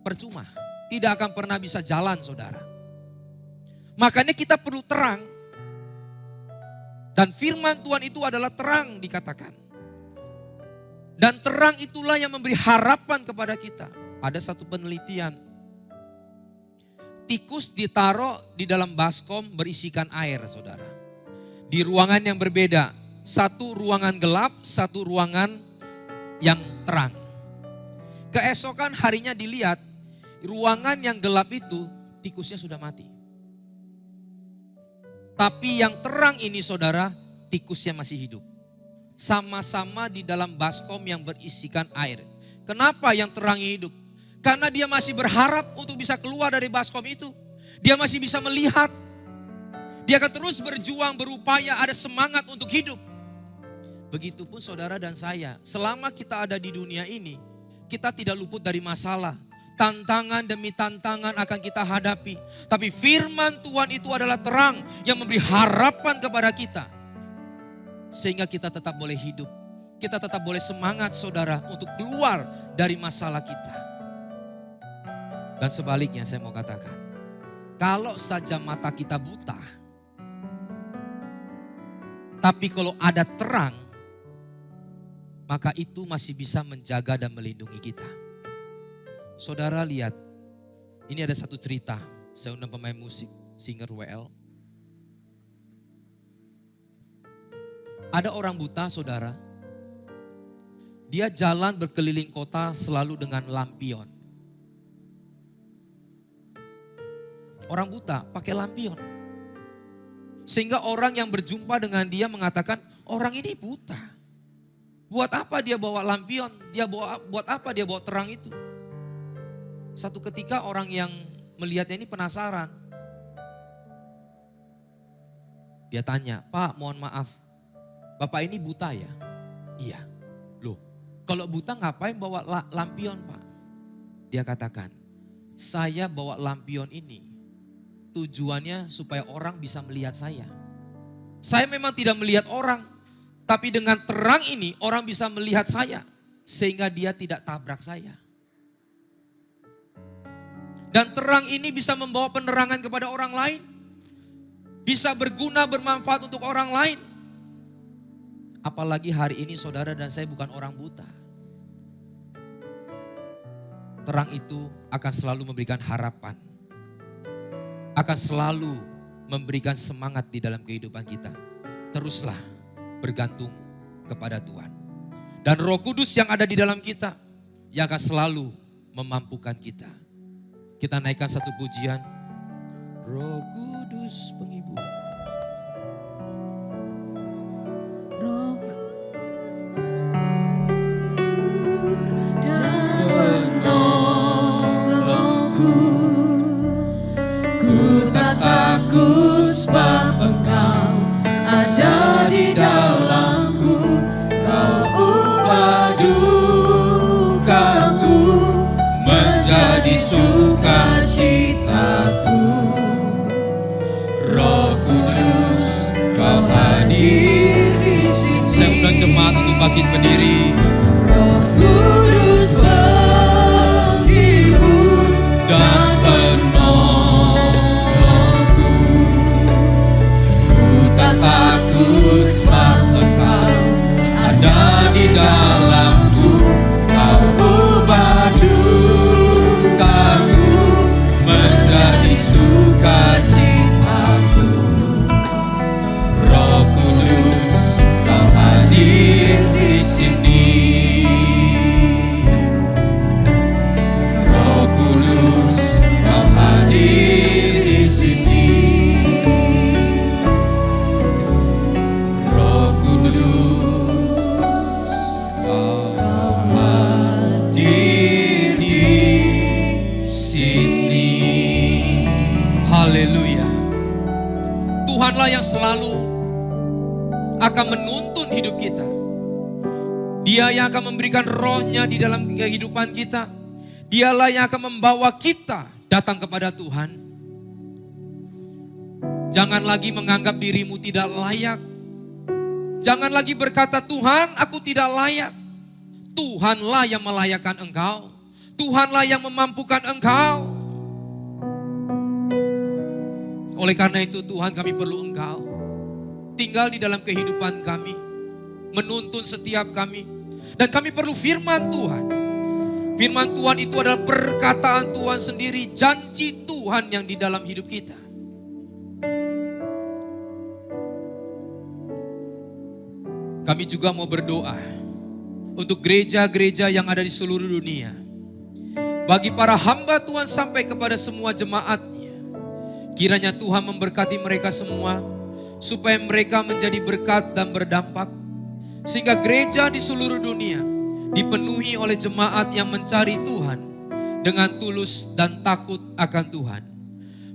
percuma. Tidak akan pernah bisa jalan saudara. Makanya kita perlu terang. Dan firman Tuhan itu adalah terang dikatakan. Dan terang itulah yang memberi harapan kepada kita. Ada satu penelitian. Tikus ditaruh di dalam baskom berisikan air saudara. Di ruangan yang berbeda. Satu ruangan gelap, satu ruangan yang terang. Keesokan harinya dilihat, ruangan yang gelap itu tikusnya sudah mati. Tapi yang terang ini saudara, tikusnya masih hidup. Sama-sama di dalam baskom yang berisikan air. Kenapa yang terang hidup? Karena dia masih berharap untuk bisa keluar dari baskom itu. Dia masih bisa melihat. Dia akan terus berjuang, berupaya, ada semangat untuk hidup. Begitupun saudara dan saya, selama kita ada di dunia ini, kita tidak luput dari masalah. Tantangan demi tantangan akan kita hadapi. Tapi firman Tuhan itu adalah terang yang memberi harapan kepada kita. Sehingga kita tetap boleh hidup. Kita tetap boleh semangat saudara untuk keluar dari masalah kita. Dan sebaliknya saya mau katakan, kalau saja mata kita buta, tapi kalau ada terang, maka itu masih bisa menjaga dan melindungi kita. Saudara lihat, ini ada satu cerita. Saya undang pemain musik, singer WL. Ada orang buta, saudara. Dia jalan berkeliling kota selalu dengan lampion. Orang buta pakai lampion. Sehingga orang yang berjumpa dengan dia mengatakan, orang ini buta. Buat apa dia bawa lampion? Buat apa dia bawa terang itu? Satu ketika orang yang melihatnya ini penasaran. Dia tanya, Pak mohon maaf, Bapak ini buta ya? Iya. Loh, kalau buta ngapain bawa lampion Pak? Dia katakan, saya bawa lampion ini tujuannya supaya orang bisa melihat saya. Saya memang tidak melihat orang, tapi dengan terang ini orang bisa melihat saya. Sehingga dia tidak tabrak saya. Dan terang ini bisa membawa penerangan kepada orang lain. Bisa berguna, bermanfaat untuk orang lain. Apalagi hari ini saudara dan saya bukan orang buta. Terang itu akan selalu memberikan harapan. Akan selalu memberikan semangat di dalam kehidupan kita. Teruslah bergantung kepada Tuhan. Dan Roh Kudus yang ada di dalam kita, yang akan selalu memampukan kita. Kita naikkan satu pujian. Roh Kudus penghibur. Roh Kudus menghibur dan menolongku. Ku tak takut sebab Engkau ada di dalamku. Kau ubah dukaku menjadi sukacitaku. Roh Kudus, Kau hadir di sini. Saya undang jemaat untuk bangkit berdiri. Roh Kudus penghibur dan penolongku. Ku tak takut sebab Engkau ada di dalamku. Kau ubah dukaku menjadi sukacitaku. Roh Kudus, Kau hadir di sini. Roh Kudus, Kau hadir di sini. Roh Kudus, Kau hadir di sini. Haleluya. Tuhanlah yang selalu akan menuntun hidup kita. Dia yang akan memberikan rohnya di dalam kehidupan kita. Dialah yang akan membawa kita datang kepada Tuhan. Jangan lagi menganggap dirimu tidak layak. Jangan lagi berkata, Tuhan aku tidak layak. Tuhanlah yang melayakkan engkau. Tuhanlah yang memampukan engkau. Oleh karena itu Tuhan, kami perlu Engkau. Tinggal di dalam kehidupan kami. Menuntun setiap kami. Dan kami perlu firman Tuhan. Firman Tuhan itu adalah perkataan Tuhan sendiri. Janji Tuhan yang di dalam hidup kita. Kami juga mau berdoa untuk gereja-gereja yang ada di seluruh dunia. Bagi para hamba Tuhan sampai kepada semua jemaatnya. Kiranya Tuhan memberkati mereka semua, supaya mereka menjadi berkat dan berdampak. Sehingga gereja di seluruh dunia dipenuhi oleh jemaat yang mencari Tuhan dengan tulus dan takut akan Tuhan.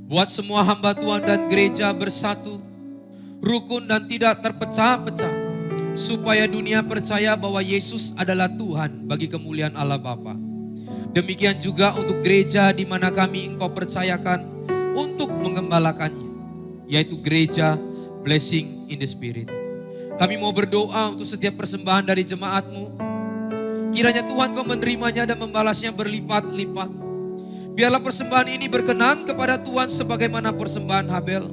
Buat semua hamba Tuhan dan gereja bersatu, rukun dan tidak terpecah-pecah. Supaya dunia percaya bahwa Yesus adalah Tuhan bagi kemuliaan Allah Bapa. Demikian juga untuk gereja di mana kami Engkau percayakan untuk mengembalakannya, yaitu gereja Blessing in the Spirit. Kami mau berdoa untuk setiap persembahan dari jemaat-Mu. Kiranya Tuhan Kau menerimanya dan membalasnya berlipat-lipat. Biarlah persembahan ini berkenan kepada Tuhan sebagaimana persembahan Habel.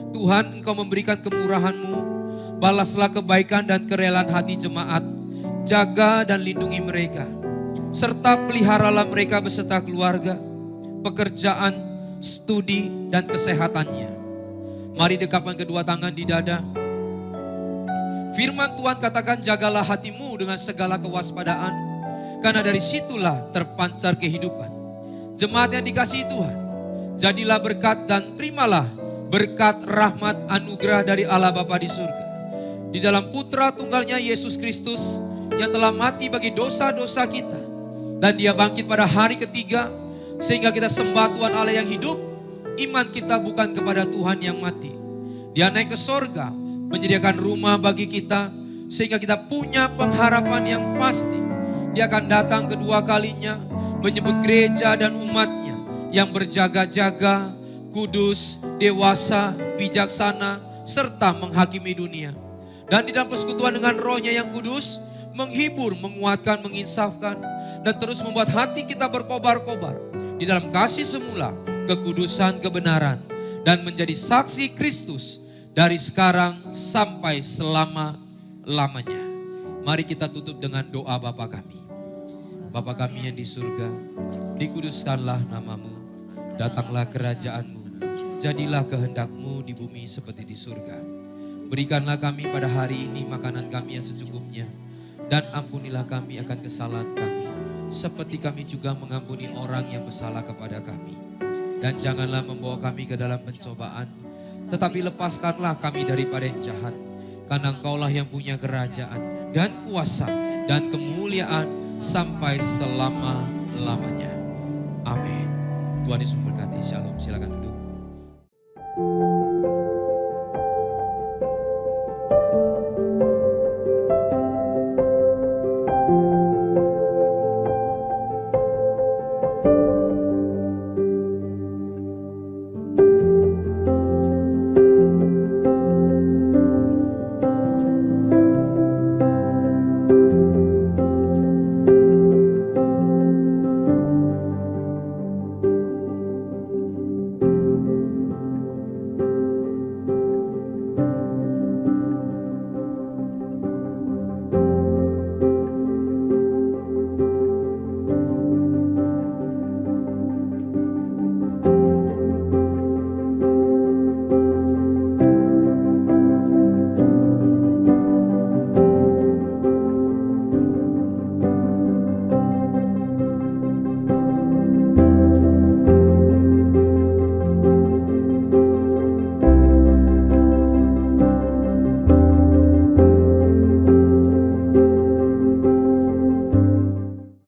Tuhan Engkau memberikan kemurahan-Mu. Balaslah kebaikan dan kerelaan hati jemaat. jaga dan lindungi mereka, serta peliharalah mereka beserta keluarga, pekerjaan, studi, dan kesehatannya. Mari dekapkan kedua tangan di dada. Firman Tuhan katakan, jagalah hatimu dengan segala kewaspadaan, karena dari situlah terpancar kehidupan. Jemaat yang dikasihi Tuhan, jadilah berkat dan terimalah berkat rahmat anugerah dari Allah Bapa di surga, di dalam Putra Tunggalnya Yesus Kristus yang telah mati bagi dosa-dosa kita, dan Dia bangkit pada hari ketiga, sehingga kita sembah Tuhan Allah yang hidup. Iman kita bukan kepada Tuhan yang mati. Dia naik ke sorga, menyediakan rumah bagi kita, sehingga kita punya pengharapan yang pasti. Dia akan datang kedua kalinya, menyebut gereja dan umatnya yang berjaga-jaga, kudus, dewasa, bijaksana, serta menghakimi dunia. Dan di dalam persekutuan dengan Roh-Nya yang kudus, menghibur, menguatkan, menginsafkan, dan terus membuat hati kita berkobar-kobar di dalam kasih semula, kekudusan, kebenaran, dan menjadi saksi Kristus dari sekarang sampai selama-lamanya. Mari kita tutup dengan doa Bapa kami. Bapa kami yang di surga, dikuduskanlah namamu, datanglah kerajaan-Mu, jadilah kehendak-Mu di bumi seperti di surga. Berikanlah kami pada hari ini makanan kami yang secukupnya, dan ampunilah kami akan kesalahan kami, seperti kami juga mengampuni orang yang bersalah kepada kami. Dan janganlah membawa kami ke dalam pencobaan, tetapi lepaskanlah kami daripada yang jahat. Karena Engkaulah yang punya kerajaan dan kuasa dan kemuliaan sampai selama-lamanya. Amin. Tuhan Yesus memberkati. Shalom. Silakan duduk.